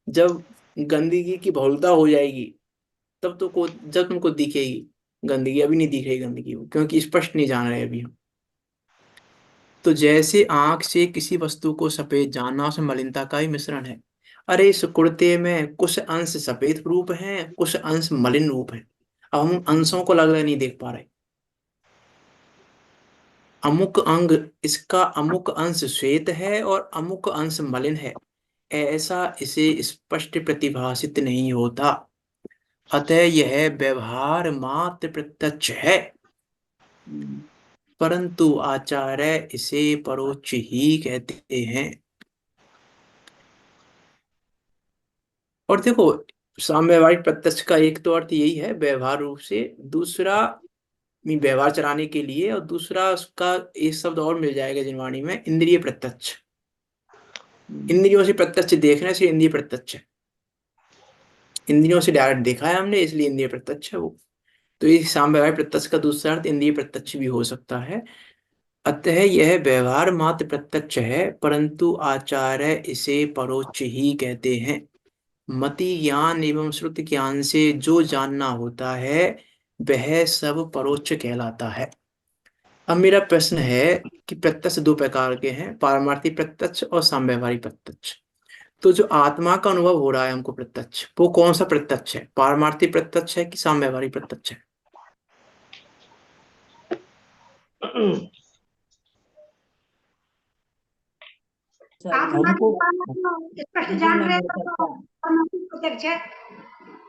A: जब गंदगी की बहुलता हो जाएगी, तब तो जब तुमको दिखेगी गंदगी, अभी नहीं दिख रही गंदगी वो, क्योंकि स्पष्ट नहीं जान रहे अभी हम। तो जैसे आंख से किसी वस्तु को सफेद जानना, उसमें मलिनता का ही मिश्रण है। अरे इस कुर्ते में कुछ अंश सफेद रूप हैं, कुछ अंश मलिन रूप हैं। अब हम अंशों को लग रहा नहीं देख पा रहे। अमुक अंग, इसका अमुक अंश श्वेत है और अमुक अंश मलिन है, ऐसा इसे स्पष्ट प्रतिभासित नहीं होता। अतः यह व्यवहार मात्र प्रत्यक्ष है, परंतु आचार्य इसे परोक्ष ही कहते हैं। और देखो, साम्यवादी प्रत्यक्ष का एक तो अर्थ यही है व्यवहार रूप से, दूसरा व्यवहार चलाने के लिए, और दूसरा उसका एक शब्द और मिल जाएगा जिनवाणी में, इंद्रिय प्रत्यक्ष। इंद्रियों से प्रत्यक्ष देखने से इंद्रिय प्रत्यक्ष है। इंद्रियों से डायरेक्ट देखा है हमने, इसलिए इंद्रिय प्रत्यक्ष है वो। तो ये साम्यवादी प्रत्यक्ष का दूसरा अर्थ इंद्रिय प्रत्यक्ष भी हो सकता है। अतः यह व्यवहार मात्र प्रत्यक्ष है, परंतु आचार्य इसे परोक्ष ही कहते हैं। मति ज्ञान एवं श्रुति ज्ञान से जो जानना होता है, वह सब परोक्ष कहलाता है। अब मेरा प्रश्न है कि प्रत्यक्ष दो प्रकार के हैं, पारमार्थिक प्रत्यक्ष और साम्यवहारिक प्रत्यक्ष। तो जो आत्मा का अनुभव हो रहा है हमको प्रत्यक्ष, वो कौन सा प्रत्यक्ष है? पारमार्थिक प्रत्यक्ष है कि साम्यवहारिक प्रत्यक्ष है?
C: आत्मा के
B: हमको
C: द्वारा जो स्पष्ट
B: हमको
C: जान रहे
B: नहीं
C: हैं,
B: हो
C: तो
B: सकता।
C: परमात्मा प्रत्यक्ष है।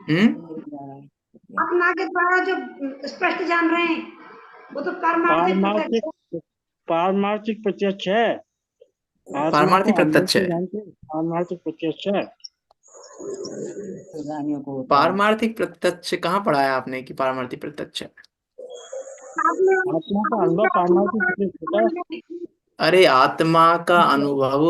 C: आत्मा के द्वारा जो स्पष्ट जान रहे हैं वो तो पारमार्थिक प्रत्यक्ष
D: पारमार्थिक पारमार्थिक प्रत्यक्ष है। आत्मा को
A: पारमार्थिक
D: अंदर
A: प्रत्यक्ष
D: से
A: है।
D: जानते पारमार्थिक प्रत्यक्ष है।
A: पारमार्थिक प्रत्यक्ष कहाँ पढ़ा है आपने कि पारमार्थिक प्रत्यक्ष है?
C: आपने
D: आत्मा का अनुभव पारमार्थिक प्रत्यक्ष होता है।
A: अरे आत्मा का अनुभव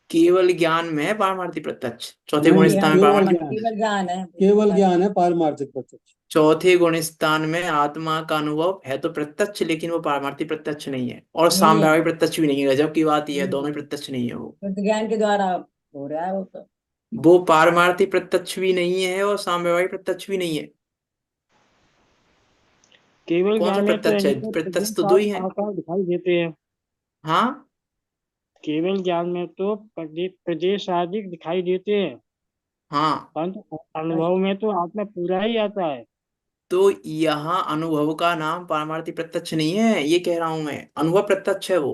A: केवल ज्ञान में है पारमार्थिक प्रत्यक्ष। चौथे गुण
B: नहीं,
A: स्थान में
B: केवल
A: पारमार्थिक
B: ज्ञान है, केवल ज्ञान है पारमार्थिक प्रत्यक्ष।
A: चौथे गुण स्थान में आत्मा का अनुभव है तो प्रत्यक्ष, लेकिन वो पारमार्थिक प्रत्यक्ष नहीं है और
E: नहीं है।
A: साम्यवायिक प्रत्यक्ष भी नहीं है। गजब की बात यह है, दोनों ही प्रत्यक्ष नहीं है वो।
E: शुद्ध ज्ञान के द्वारा हो रहा है वो तो।
A: वो पारमार्थिक प्रत्यक्ष भी नहीं है और साम्यवायिक प्रत्यक्ष भी नहीं है।
D: केवल
A: कौन सा
D: ज्ञान में तो
A: प्रत्यक्ष है?
D: इनके
A: प्रत्यक्ष तो दो ही है।
D: आकार दिखाई देते हैं।
A: हाँ,
D: केवल ज्ञान में तो प्रदेश आदि दिखाई देते हैं,
A: हाँ।
D: परंतु अनुभव में तो आत्मा पूरा ही आता है।
A: तो यहाँ अनुभव का नाम पारमार्थिक प्रत्यक्ष नहीं है, ये कह रहा हूं मैं। अनुभव प्रत्यक्ष है वो,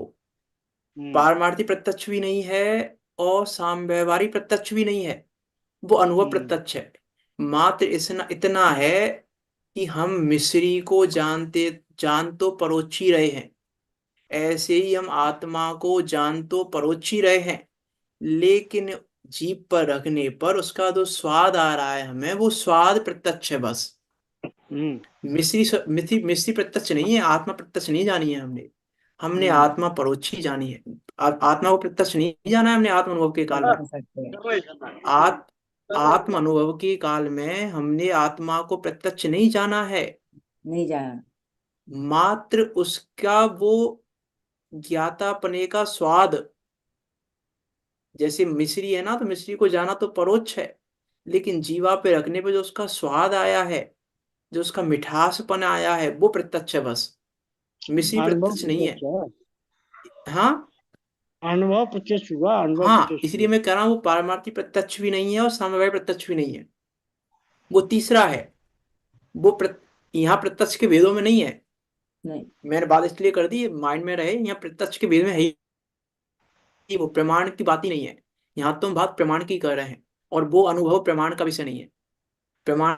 A: पारमार्थिक प्रत्यक्ष भी नहीं है और साम्यवहारिक प्रत्यक्ष भी नहीं है। वो अनुभव प्रत्यक्ष है। मात्र इतना इतना है कि हम मिस्री को जान तो परोक्ष ही रहे हैं, ऐसे ही हम आत्मा को जान तो परोक्ष ही रहे हैं, लेकिन जीभ पर रखने पर उसका जो स्वाद आ रहा है हमें, वो स्वाद प्रत्यक्ष है बस। मिस्री प्रत्यक्ष नहीं है। आत्मा प्रत्यक्ष नहीं जानी है हमने। हमने आत्मा परोक्ष ही जानी है। आत्मा को प्रत्यक्ष नहीं जाना है हमने आत्म अनुभव के काल में। आत्म अनुभव के काल में हमने आत्मा को प्रत्यक्ष नहीं जाना है,
E: नहीं जाना,
A: मात्र उसका वो ज्ञातापने का स्वाद। जैसे मिश्री है ना, तो मिश्री को जाना तो परोक्ष है, लेकिन जीवा पे रखने पे जो उसका स्वाद आया है, जो उसका मिठासपन आया है, वो प्रत्यक्ष है बस। मिश्री प्रत्यक्ष नहीं है। हाँ,
D: अनुभव प्रत्यक्ष हुआ, अनुभव
A: हाँ,
D: प्रत्यक्ष
A: इसलिए मैं कह रहा हूँ वो पारमार्थिक प्रत्यक्ष भी नहीं है और साम्यवायिक प्रत्यक्ष भी नहीं है। वो तीसरा है। वो यहाँ प्रत्यक्ष के वेदों में नहीं है।
E: नहीं।
A: मैंने बात इसलिए कर दी माइंड में रहे, यहाँ प्रत्यक्ष के वेद में है ही, वो प्रमाण की बात ही नहीं है। यहाँ तो हम बात प्रमाण की कर रहे हैं, और वो अनुभव प्रमाण का विषय नहीं है। प्रमाण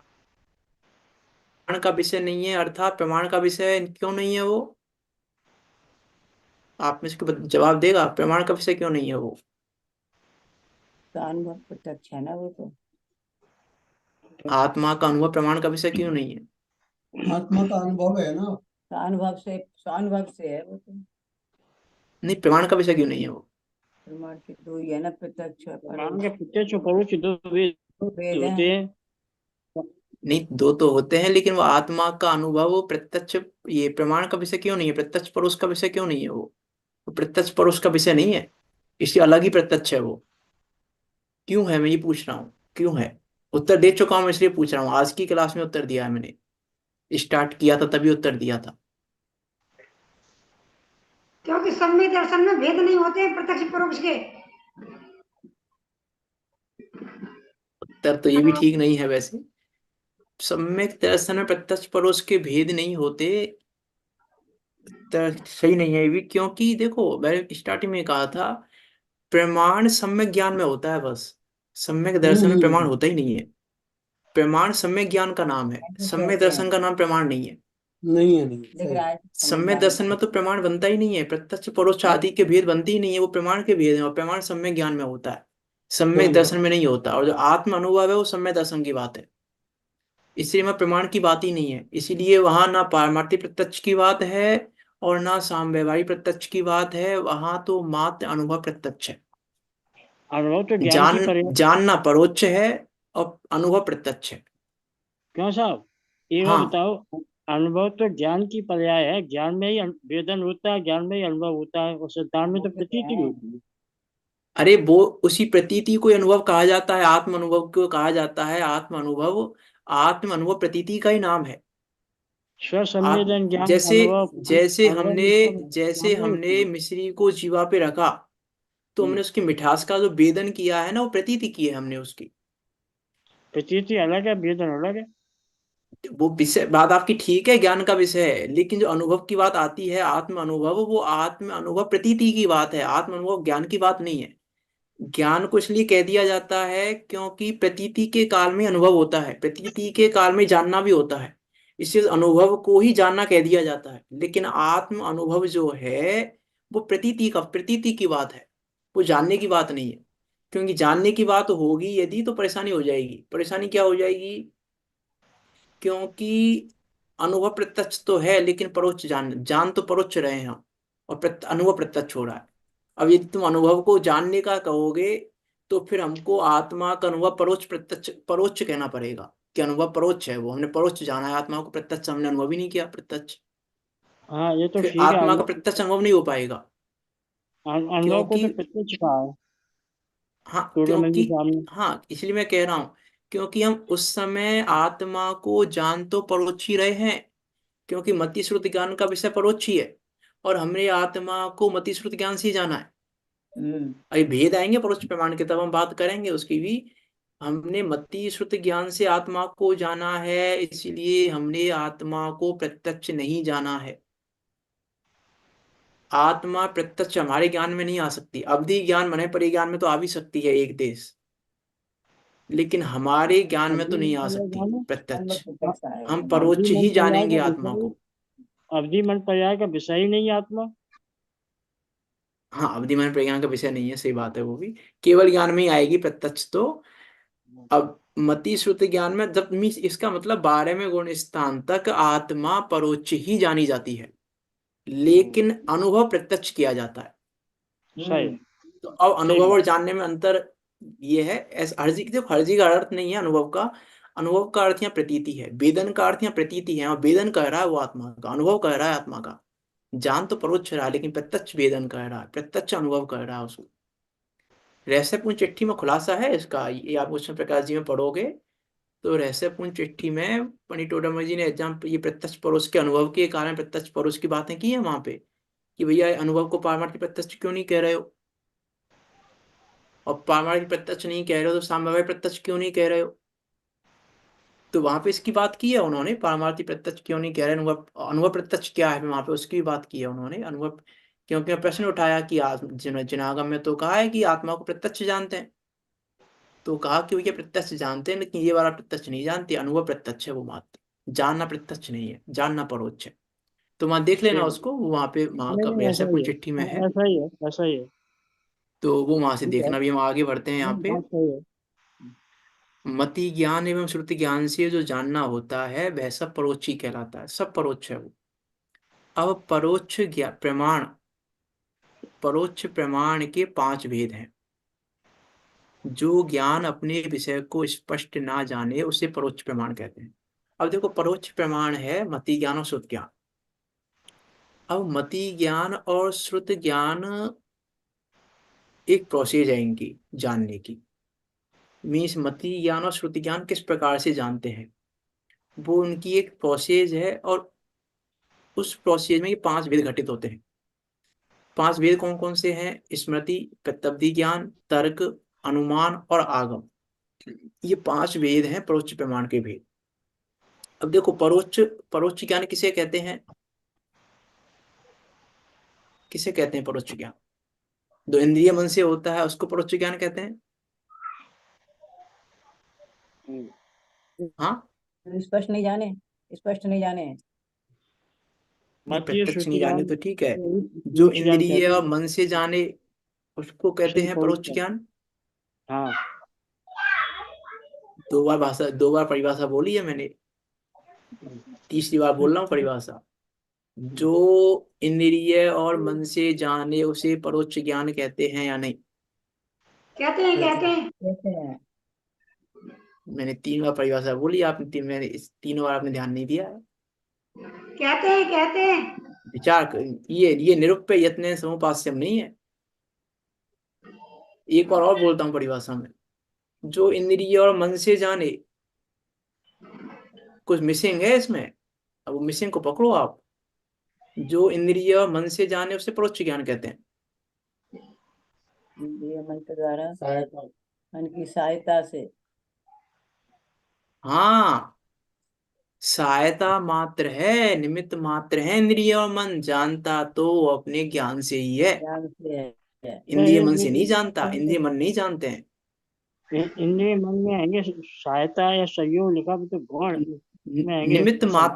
A: का विषय नहीं है, अर्थात प्रमाण का विषय क्यों नहीं है वो? आप में इसके जवाब देगा, प्रमाण का विषय क्यों नहीं है वो?
E: तो अनुभव प्रत्यक्ष है ना वो तो।
A: आत्मा का अनुभव प्रमाण का विषय क्यों नहीं है?
B: आत्मा का अनुभव है ना,
E: अनुभव से है वो तो।
A: नहीं, प्रमाण का विषय क्यों नहीं है वो?
E: प्रमाण के दो ही है ना, प्रत्यक्ष और
D: प्रत्यक्ष और परोक्ष दो वेद होते हैं।
A: नहीं, दो तो होते हैं, लेकिन वो आत्मा का अनुभव प्रत्यक्ष, ये प्रमाण का विषय क्यों नहीं है? प्रत्यक्ष परोक्ष का विषय क्यों नहीं है वो? प्रत्यक्ष परोक्ष का विषय नहीं है, इसलिए अलग ही प्रत्यक्ष है वो। क्यों है, मैं ये पूछ रहा हूँ, क्यों है? उत्तर दे चुका हूँ, इसलिए पूछ रहा हूँ। आज की क्लास में उत्तर दिया है मैंने, स्टार्ट किया था तभी उत्तर दिया था।
C: क्योंकि सम्यक दर्शन में भेद नहीं होते प्रत्यक्ष परोक्ष के।
A: उत्तर तो ये भी ठीक नहीं है वैसे। सम्यक दर्शन में प्रत्यक्ष परोक्ष के भेद नहीं होते, सही नहीं है ये भी। क्योंकि देखो, मैंने स्टार्टिंग में कहा था प्रमाण सम्यक ज्ञान में होता है बस, सम्यक दर्शन में प्रमाण होता ही नहीं है। प्रमाण सम्यक ज्ञान का नाम है, सम्यक दर्शन का नाम प्रमाण नहीं है।
B: नहीं।
A: सम्यक दर्शन में तो प्रमाण बनता ही नहीं है, प्रत्यक्ष परोक्ष आदि के भेद बनते ही नहीं है, वो प्रमाण के भेद है, और प्रमाण सम्यक ज्ञान में होता है, सम्यक दर्शन में नहीं होता। और जो आत्म अनुभव है वो सम्यक दर्शन की बात है, इसलिए मैं प्रमाण की बात ही नहीं है। इसीलिए वहां ना पारमार्थिक प्रत्यक्ष की बात है और ना साम्यवहारिक प्रत्यक्ष की बात है, वहां तो मात्र अनुभव प्रत्यक्ष है।
D: अनुभव तो ज्ञान की
A: जानना परोक्ष है और अनुभव प्रत्यक्ष है।
D: क्यों साहब, ये
A: हाँ,
D: बताओ, अनुभव तो ज्ञान की पर्याय है। ज्ञान में ही वेदन होता है, ज्ञान में ही अनुभव होता है, और सिद्धांत में तो प्रतीति होती है।
A: अरे वो उसी प्रतीति को अनुभव कहा जाता है, आत्म अनुभव को कहा जाता है। आत्म अनुभव प्रतीति का ही नाम है।
D: स्वसंवेदन ज्ञान
A: जैसे
D: अनुभव
A: जैसे हमने मिश्री को जीवा पे रखा, तो हमने उसकी मिठास का जो वेदन किया है ना, वो प्रतीति की है हमने उसकी।
D: प्रतीति अलग है, वेदन अलग है।
A: वो विषय बात आपकी ठीक है, ज्ञान का विषय है, लेकिन जो अनुभव की बात आती है, आत्म अनुभव, वो आत्म अनुभव प्रतीति की बात है, आत्म अनुभव ज्ञान की बात नहीं है। ज्ञान को इसलिए कह दिया जाता है क्योंकि प्रतीति के काल में अनुभव होता है, प्रतीति के काल में जानना भी होता है, इसलिए अनुभव को ही जानना कह दिया जाता है। लेकिन आत्म अनुभव जो है वो प्रतीति की बात है, वो जानने की बात नहीं है। क्योंकि जानने की बात होगी यदि तो परेशानी हो जाएगी। परेशानी क्या हो जाएगी? क्योंकि अनुभव प्रत्यक्ष तो है लेकिन परोक्ष जान तो परोक्ष रहे हैं हम, और अनुभव प्रत्यक्ष हो रहा है। अब यदि तुम अनुभव को जानने का कहोगे तो फिर हमको आत्मा का अनुभव परोक्ष कहना पड़ेगा कि अनुभव परोक्ष है, वो हमने परोक्ष जाना है, आत्मा को प्रत्यक्ष हमने अनुभव ही नहीं किया प्रत्यक्ष।
D: हाँ ये तो
A: फिर
D: ठीक है,
A: आत्मा का प्रत्यक्ष अनुभव नहीं हो पाएगा।
D: अनुभव को
A: क्योंकि
D: तो प्रत्यक्ष कहा है
A: हाँ
D: टूर्नामेंट के
A: क्योंकि
D: सामने।
A: हाँ इसलिए मैं कह रहा हूँ, क्योंकि हम उस समय आत्मा को जान तो परोक्ष ही रहे हैं, क्योंकि मति श्रुति ज्ञान का विषय परोक्ष ही है, और हमने आत्मा को मति श्रुति ज्ञान से ही जाना है। अभी भेद आएंगे परोक्ष प्रमाण के, तब हम बात करेंगे उसकी भी। हमने मति श्रुति ज्ञान से आत्मा को जाना है, इसलिए हमने आत्मा को प्रत्यक्ष नहीं जाना है। आत्मा प्रत्यक्ष हमारे ज्ञान में नहीं आ सकती। अवधि ज्ञान मन परिज्ञान में तो आ भी सकती है एक देश, लेकिन हमारे ज्ञान में तो नहीं आ सकती प्रत्यक्ष। हम
D: अवधि
A: परोक्ष
D: मन
A: ही
D: पर्याय
A: जानेंगे
D: का
A: आत्मा
D: विषय,
A: को।
D: अवधि मन पर्याय का विषय ही नहीं है आत्मा।
A: हाँ अवधि मन प्रज्ञान का विषय नहीं है, सही बात है, वो भी केवल ज्ञान में ही आएगी प्रत्यक्ष तो। अब मति श्रुति ज्ञान में जब मीन्स इसका मतलब 12वें गुण स्थान तक आत्मा परोक्ष ही जानी जाती है, लेकिन अनुभव प्रत्यक्ष किया जाता है।
D: सही।
A: तो अब
D: ठीक
A: अनुभव
D: है।
A: और जानने में अंतर ये है। हर्जी देखो, हर्जी का अर्थ नहीं है अनुभव का। अनुभव का अर्थ यहाँ प्रतीति है, वेदन का अर्थ यहाँ प्रतीति है, और वेदन कह रहा है वो आत्मा का, अनुभव कह रहा है आत्मा का। जान तो परोक्ष रहा है लेकिन प्रत्यक्ष वेदन कह रहा है, प्रत्यक्ष अनुभव कह रहा है उसको। रहस्यपूर्ण चिट्ठी में खुलासा है इसका, ये आप उसमें प्रकाश जी में पढ़ोगे तो रहस्यपूर्ण चिट्ठी में पंडित टोडरमल जी ने एग्जाम ये प्रत्यक्ष परोक्ष के अनुभव के कारण प्रत्यक्ष परोक्ष की बातें की है वहां पे, कि भैया अनुभव को पारमार्थिक प्रत्यक्ष क्यों नहीं कह रहे हो, और पारमार्थिक प्रत्यक्ष नहीं कह रहे हो तो साम्यवाय प्रत्यक्ष क्यों नहीं कह रहे हो। तो वहां पे इसकी बात की है उन्होंने, पारमार्थिक प्रत्यक्ष क्यों नहीं कह रहे, अनुभव अनुभव प्रत्यक्ष क्या है, वहां पे उसकी भी बात की है उन्होंने अनुभव। क्योंकि प्रश्न उठाया कि जिनागम में तो कहा है कि आत्मा को प्रत्यक्ष जानते हैं, तो कहा कि भैया प्रत्यक्ष जानते हैं लेकिन ये वाला प्रत्यक्ष नहीं जानते, अनुभव प्रत्यक्ष है वो मात्र, जानना प्रत्यक्ष नहीं है, जानना परोक्ष है। तो वहां देख लेना
D: ठीक।
A: उसको, वहां पे वहां
D: नहीं
A: का
D: नहीं ऐसा
A: रहस्यपूर्ण
D: ही है,
A: चिट्ठी में
D: हाँ,
A: है,
D: ऐसा ही है, ऐसा ही है।
A: तो वो वहां से
D: ठीक है।
A: देखना भी। हम आगे बढ़ते हैं यहाँ
D: नहीं,
A: पे।
D: बात सही है।
A: मति ज्ञान एवं श्रुति ज्ञान से जो जानना होता है वह सब परोक्ष ही कहलाता है, सब परोक्ष है वो। अब परोक्ष प्रमाण के 5 भेद हैं। जो ज्ञान अपने विषय को स्पष्ट ना जाने उसे परोक्ष प्रमाण कहते हैं। अब देखो, परोक्ष प्रमाण है मति ज्ञान और श्रुत ज्ञान। अब मति ज्ञान और श्रुत ज्ञान एक प्रोसेस है इनकी जानने की। मीन्स मति ज्ञान और श्रुति ज्ञान किस प्रकार से जानते हैं, वो उनकी एक प्रोसेस है, और उस प्रोसेस में ये 5 भेद घटित होते हैं। 5 भेद कौन कौन से हैं? स्मृति, प्रत्यब्धि ज्ञान, तर्क, अनुमान और आगम। ये 5 वेद हैं परोक्ष प्रमाण के भेद। अब देखो, परोक्ष परोक्ष ज्ञान किसे कहते हैं? किसे कहते हैं परोक्ष ज्ञान? जो इंद्रिय मन से होता है उसको परोक्ष ज्ञान कहते हैं। हाँ,
E: स्पष्ट नहीं जाने, स्पष्ट नहीं जाने।
A: नहीं
D: मतीय
A: प्रत्यक्ष नहीं
D: श्रुति
A: जाने
D: ज्ञान
A: तो ठीक है, जो
D: परोक्ष ज्ञान
A: इंद्रिय
D: कहते
A: और
D: हैं,
A: मन से जाने उसको कहते
D: उसे
A: हैं
D: परोक्ष
A: परोक्ष
D: ज्ञान।
A: ज्ञान।
D: हाँ।
A: 2 बार परिभाषा बोली है मैंने, तीसरी बार बोल रहा हूँ परिभाषा। जो इंद्रिय और मन से जाने उसे परोक्ष ज्ञान कहते हैं या नहीं?
C: कहते हैं कहते हैं।
E: कहते हैं।
A: मैंने 3 बार परिभाषा बोली, आपने मैंने इस 3 बार आपने ध्यान नहीं दिया है।
C: कहते हैं कहते हैं।
A: विचार ये निरुप्य यत्न समुपास्यम नहीं है। एक बार और बोलता हूँ परिभाषा में, जो इंद्रिय और मन से जाने, कुछ मिसिंग है इसमें, अब वो मिसिंग को पकड़ो आप। जो इंद्रिय और मन से जाने उसे परोक्ष ज्ञान कहते हैं।
E: इंद्रिय मन के द्वारा
B: सहायता।
E: मन की सहायता से।
A: हाँ, सहायता मात्र है, निमित्त मात्र है इंद्रिय और मन, जानता तो वो अपने ज्ञान से ही है।
E: ज्ञान से है।
A: इंद्रिय मन से नहीं जानता, इंद्रिय मन नहीं जानते हैं।
D: इंद्रिय मन में आएंगे सहायता या सहयोग लिखा भी तो गुण में आएंगे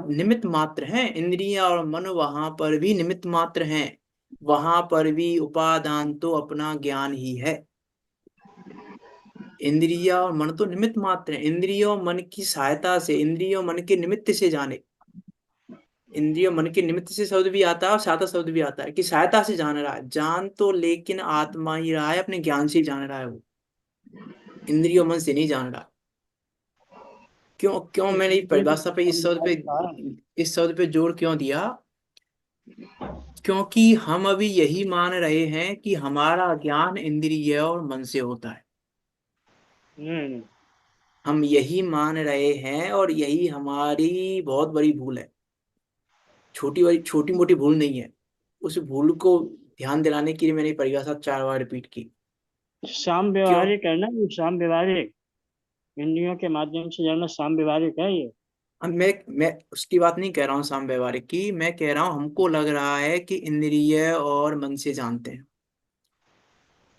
A: निमित्त मात्र हैं इंद्रिय और मन, वहां पर भी निमित्त मात्र हैं। वहां पर भी उपादान तो अपना ज्ञान ही है। इंद्रिय और मन तो निमित्त मात्र है। इंद्रिय और मन की सहायता से, इंद्रिय और मन के निमित्त से जाने, इंद्रिय मन के निमित्त से शब्द भी आता है और सहायता शब्द भी आता है कि सहायता से जान रहा है। जान तो लेकिन आत्मा ही रहा है, अपने ज्ञान से ही जान रहा है वो, इंद्रिय मन से नहीं जान रहा। क्यों क्यों मैंने परिभाषा पे इस शब्द पे जोर क्यों दिया? क्योंकि हम अभी यही मान रहे हैं कि हमारा ज्ञान इंद्रिय और मन से होता है। हम यही मान रहे हैं और यही हमारी बहुत बड़ी भूल है। छोटी मोटी भूल नहीं है। उस भूल को ध्यान दिलाने के लिए मैंने परिभाषा 4 बार रिपीट की।
D: साम
A: क्यों?
D: व्यवहारिक है ना, ये साम व्यवहारिक, इंद्रियों के माध्यम से जानना साम व्यवहारिक है ये।
A: अब मैं उसकी बात नहीं कह रहा हूँ साम व्यवहारिक की, मैं कह रहा हूँ हमको लग रहा है कि इंद्रिय और मन से जानते हैं।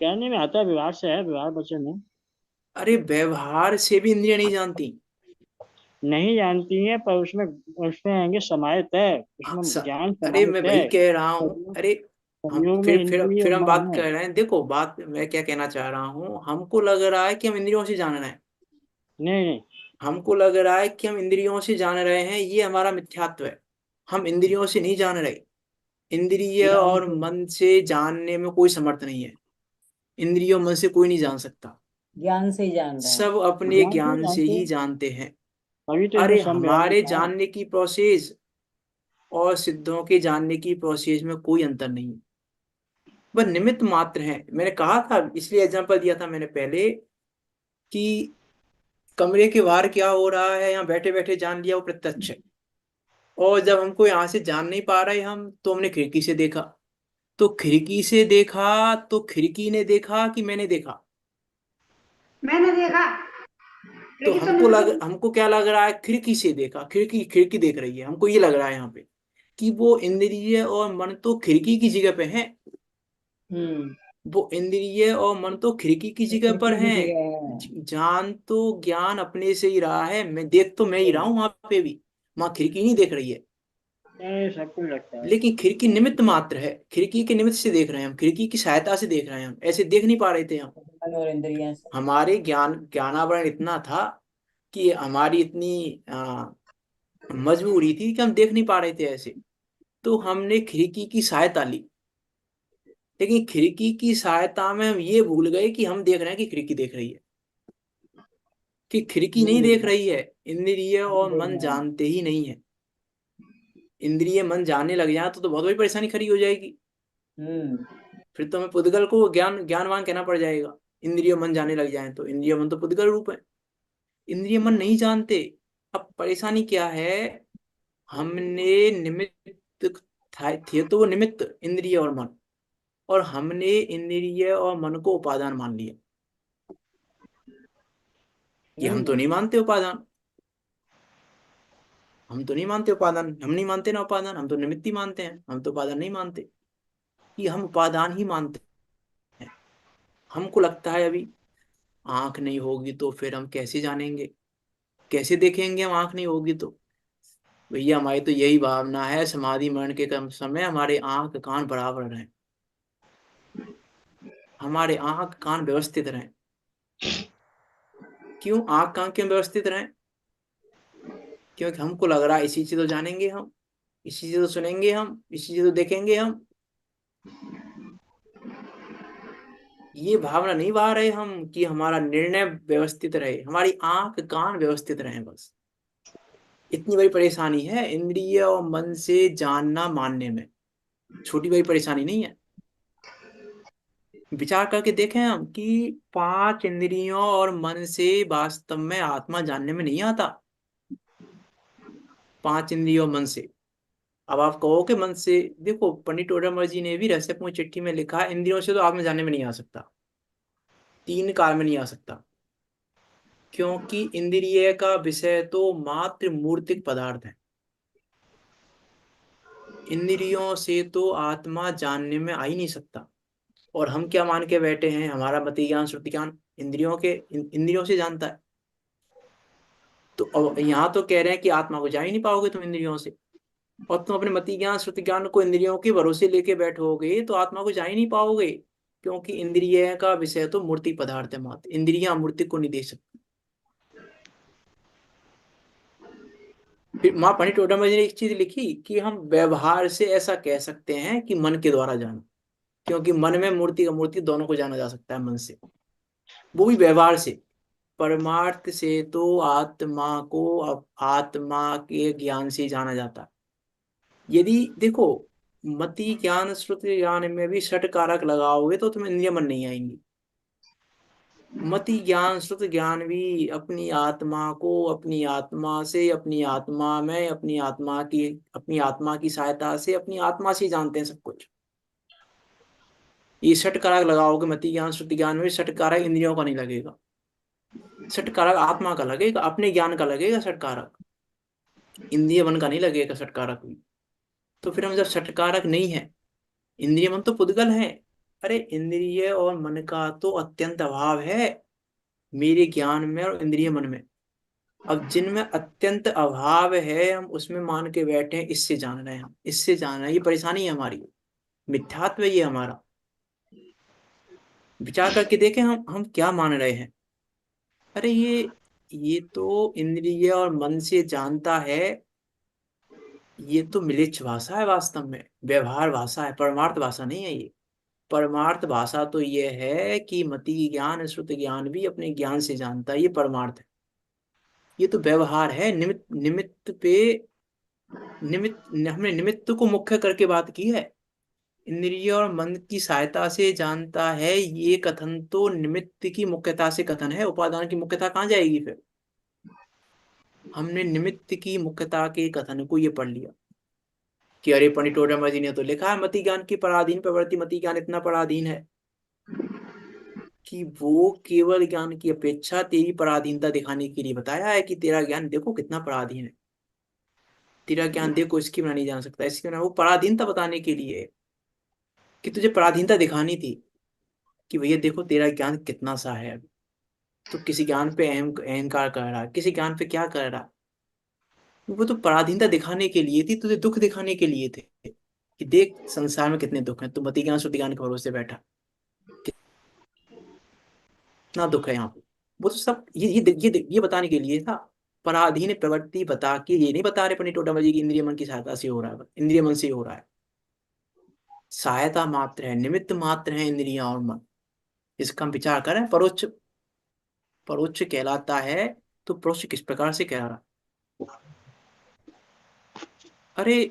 D: कहने में आता है व्यवहार से है, व्यवहार वचन है।
A: अरे व्यवहार से भी इंद्रिय नहीं जानती।
D: नहीं जानती है, पर उसमें उसमें आएंगे समाहित है, उसमें ज्ञान
A: अरे मैं
D: समाहित है।
A: वही कह रहा हूँ। अरे हम
D: संयोग में इंद्रिय
A: फिर
D: और
A: हम
D: मन
A: बात
D: है।
A: कर रहे हैं। देखो बात मैं क्या कहना चाह रहा हूँ, हमको लग रहा है कि हम इंद्रियों से जान रहे हैं।
D: नहीं नहीं,
A: हमको लग रहा है कि हम इंद्रियों से जान रहे हैं, ये हमारा मिथ्यात्व है। हम इंद्रियों से नहीं जान रहे। इंद्रिय
E: ज्ञान
A: और
E: से
A: मन से जानने में कोई समर्थ नहीं है। इंद्रिय और मन से कोई नहीं जान सकता।
E: ज्ञान से ही जान रहे हैं।
A: सब अपने
D: ज्ञान से
A: ज्ञान से
D: जानते
A: ही
D: हैं,
A: जानते हैं।
D: तभी तो इसमें
A: अरे
D: सम व्यवहार
A: हमारे
D: लिखा है।
A: जानने की प्रोसेस और सिद्धों के जानने की प्रोसेस में कोई अंतर नहीं है। वह निमित्त मात्र है। मैंने कहा था, इसलिए एग्जांपल दिया था मैंने पहले कि कमरे के बाहर क्या हो रहा है यहाँ बैठे बैठे जान लिया, वो प्रत्यक्ष है। और जब हमको यहाँ से जान नहीं पा रहे हम, तो हमने खिड़की से देखा। तो खिड़की से देखा तो खिड़की ने देखा कि मैंने देखा?
C: मैंने देखा,
A: तो
C: लेकिन तुमने तो
A: हमको क्या लग रहा है? खिड़की से देखा, खिड़की खिड़की देख रही है। हमको ये लग रहा है यहाँ पे कि वो इंद्रिय और मन तो खिड़की की जगह पे है।
E: हम्म।
A: वो इंद्रिय और मन तो खिड़की की जगह पर
E: खिड़की की
A: हैं।
E: जगह है।
A: जान तो ज्ञान अपने से ही रहा है। मैं देख तो मैं ही रहा हूँ वहां पे भी, वहां खिड़की नहीं देख रही है।
D: सब कुछ लगता है।
A: लेकिन खिड़की निमित्त मात्र है। खिड़की के निमित्त से देख रहे हैं हम, खिड़की की सहायता से देख रहे हैं हम, ऐसे देख नहीं पा रहे थे हम।
E: मन और इंद्रियां से।
A: हमारे ज्ञानावरण इतना था कि हमारी इतनी मजबूरी थी कि हम देख नहीं पा रहे थे ऐसे। तो हमने खिड़की की सहायता ली। लेकिन खिड़की की सहायता में हम ये भूल गए कि हम देख रहे हैं कि खिड़की देख रही है, कि खिड़की नहीं देख
E: हम्म।
A: रही है। इंद्रिय
E: हम
A: और
E: देख
A: मन
E: रहे हैं।
A: जानते ही नहीं है। इंद्रिय मन जानने लग जाए तो बहुत बड़ी परेशानी खड़ी हो जाएगी।
E: हम्म।
A: फिर तो हमें पुद्गल को ज्ञानवान कहना पड़ जाएगा। इंद्रिय मन जानने लग जाए तो इंद्रिय मन तो पुद्गल रूप है। इंद्रिय मन नहीं जानते। अब परेशानी क्या है? हमने निमित्त थे तो वो निमित्त इंद्रिय और मन, और हमने इंद्रिय और मन को उपादान मान लिया कि हम तो नहीं मानते उपादान। हम तो नहीं मानते उपादान, हम नहीं मानते ना उपादान, हम तो निमित्त ही मानते हैं, हम तो उपादान नहीं मानते। कि हम उपादान ही मानते हैं। हमको लगता है अभी आंख नहीं होगी तो फिर हम कैसे जानेंगे, कैसे देखेंगे? हम आंख नहीं होगी तो। भैया हमारी तो यही भावना है, समाधि मरण के कम समय हमारे आंख कान बराबर रहें, हमारे आंख कान व्यवस्थित रहें। क्यों आंख कान क्यों व्यवस्थित रहें? क्योंकि हमको लग रहा है इसी से तो जानेंगे हम, इसी से तो सुनेंगे हम, इसी से तो देखेंगे हम। ये भावना नहीं बहा रहे हम कि हमारा निर्णय व्यवस्थित रहे, हमारी आंख कान व्यवस्थित रहे बस। इतनी बड़ी परेशानी है इंद्रिय और मन से जानना मानने में। छोटी बड़ी परेशानी नहीं है। विचार करके देखें हम कि 5 इंद्रियों और मन से वास्तव में आत्मा जानने में नहीं आता। 5 इंद्रियों मन से। अब आप कहो कि मन से, देखो पंडित टोडरमल जी ने भी रहस्यपूर्ण चिट्ठी में लिखा, इंद्रियों से तो आत्मा जानने में नहीं आ सकता, 3 काल में नहीं आ सकता। क्योंकि इंद्रिय का विषय तो मात्र मूर्तिक पदार्थ है। इंद्रियों से तो आत्मा जानने में आ ही नहीं सकता। और हम क्या मान के बैठे हैं, हमारा मति ज्ञान श्रुति ज्ञान इंद्रियों से जानता है। तो अब यहाँ तो कह रहे हैं कि आत्मा को जा ही नहीं पाओगे तुम इंद्रियों से, और तुम अपने मति ज्ञान श्रुति ज्ञान को इंद्रियों के भरोसे लेके बैठोगे तो आत्मा को जा ही नहीं पाओगे, क्योंकि इंद्रिय का विषय तो मूर्ति पदार्थ है मात्र, इंद्रियां मूर्ति को नहीं दे सकती। फिर माँ पंडित ओडामा जी ने एक चीज लिखी कि हम व्यवहार से ऐसा कह सकते हैं कि मन के द्वारा जाना, क्योंकि मन में मूर्ति का मूर्ति दोनों को जाना जा सकता है मन से, वो भी व्यवहार से। परमार्थ से तो आत्मा को आत्मा के ज्ञान से जाना जाता है। यदि देखो मति ज्ञान श्रुति ज्ञान में भी षट कारक लगाओगे तो तुम्हें इंद्रिय मन नहीं आएंगी। मति ज्ञान श्रुति ज्ञान भी अपनी आत्मा को अपनी आत्मा से, अपनी आत्मा में अपनी आत्मा की सहायता से, अपनी आत्मा से जानते हैं सब कुछ। ये षट कारक लगाओगे मति ज्ञान श्रुति ज्ञान में, षट कारक इंद्रियों का नहीं लगेगा, षट कारक आत्मा का लगेगा, अपने ज्ञान का लगेगा षट कारक, इंद्रिय मन का नहीं लगेगा षट कारक भी। तो फिर हम जब षट कारक नहीं है, इंद्रिय मन तो पुद्गल है। अरे इंद्रिय और मन का तो अत्यंत अभाव है मेरे ज्ञान में और इंद्रिय मन में। अब जिनमें अत्यंत अभाव है हम उसमें मान के बैठे हैं इससे जान रहे हैं, हम इससे जान रहे हैं, ये परेशानी है हमारी, मिथ्यात्व है ये हमारा। विचार करके देखें हम क्या मान रहे हैं। अरे ये तो इंद्रिय और मन से जानता है, ये तो मिलिच्छ भाषा है, वास्तव में व्यवहार भाषा है, परमार्थ भाषा नहीं है ये। परमार्थ भाषा तो ये है कि मति ज्ञान श्रुति ज्ञान भी अपने ज्ञान से जानता है, ये परमार्थ है। ये तो व्यवहार है, हमने निमित्त को मुख्य करके बात की है। इंद्रिय और मन की सहायता से जानता है, ये कथन तो निमित्त की मुख्यता से कथन है, उपादान की मुख्यता कहाँ जाएगी फिर। हमने निमित्त की मुख्यता के कथन को ये पढ़ लिया कि अरे पंडित ओडामा जी ने तो लिखा है मति ज्ञान की पराधीन प्रवृत्ति, मति ज्ञान इतना पराधीन है कि वो केवल ज्ञान की अपेक्षा तेरी पराधीनता दिखाने के लिए बताया है कि तेरा ज्ञान देखो कितना पराधीन है, तेरा ज्ञान देखो इसकी बिना नहीं जान सकता, इसकी बिना, वो पराधीनता बताने के लिए कि तुझे पराधीनता दिखानी थी कि भैया देखो तेरा ज्ञान कितना सा है। अभी तो किसी ज्ञान पे अहंकार कर रहा है, किसी ज्ञान पे क्या कर रहा है, वो तो पराधीनता दिखाने के लिए थी, तुझे दुख दिखाने के लिए थे कि देख संसार में कितने दुख हैं, तू मति ज्ञान श्रुति ज्ञान के भरोसे बैठा, कितना दुख है यहाँ पे। वो तो सब ये बताने के लिए था। पराधीन प्रवृत्ति बता के ये नहीं बता रहे पंडित टोडामा जी की इंद्रिय मन की सहायता से हो रहा है, इंद्रिय मन से हो रहा है, सहायता मात्र है, निमित्त मात्र है इंद्रियां और मन। इसका हम विचार करें, परोक्ष परोक्ष कहलाता है, तो परोक्ष किस प्रकार से कह रहा। अरे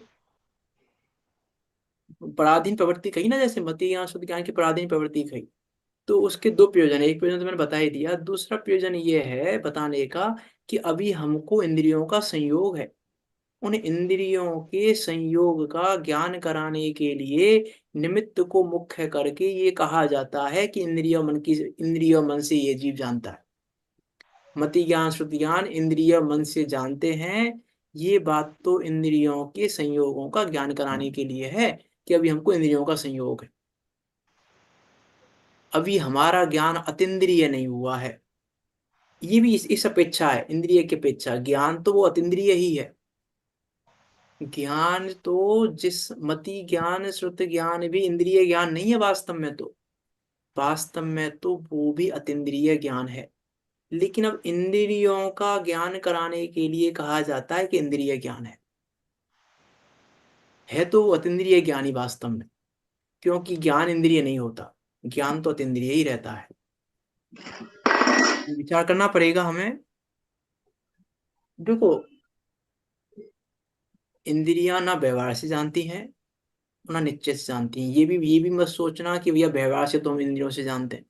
A: पराधीन प्रवृत्ति कही ना, जैसे मति ज्ञान शुद्ध ज्ञान की पराधीन प्रवृत्ति कही, तो उसके दो प्रयोजन है। एक प्रयोजन तो मैंने बता ही दिया, दूसरा प्रयोजन ये है बताने का कि अभी हमको इंद्रियों का संयोग है, उन इंद्रियों के संयोग का ज्ञान कराने के लिए निमित्त को मुख्य करके ये कहा जाता है कि इंद्रिय मन से ये जीव जानता है। मति ज्ञान श्रुति ज्ञान इंद्रिय मन से जानते हैं, ये बात तो इंद्रियों के संयोगों का ज्ञान कराने के लिए है कि अभी हमको इंद्रियों का संयोग है, अभी हमारा ज्ञान अतीन्द्रिय नहीं हुआ है। ये भी इस अपेक्षा है, इंद्रिय की अपेक्षा। ज्ञान तो वो अतीन्द्रिय ही है, ज्ञान तो जिस मति ज्ञान श्रुति ज्ञान भी इंद्रिय ज्ञान नहीं है वास्तव में, तो वास्तव में तो वो भी अतीन्द्रिय ज्ञान है। लेकिन अब इंद्रियों का ज्ञान कराने के लिए कहा जाता है कि इंद्रिय ज्ञान है तो वो अतीन्द्रिय ज्ञान ही वास्तव में, क्योंकि ज्ञान इंद्रिय नहीं होता, ज्ञान तो अतीन्द्रिय ही रहता है। विचार करना पड़ेगा हमें। देखो इंद्रियां ना व्यवहार से जानती हैं ना निश्चय से जानती हैं। ये भी मत सोचना कि भैया व्यवहार से तो हम इंद्रियों से जानते हैं,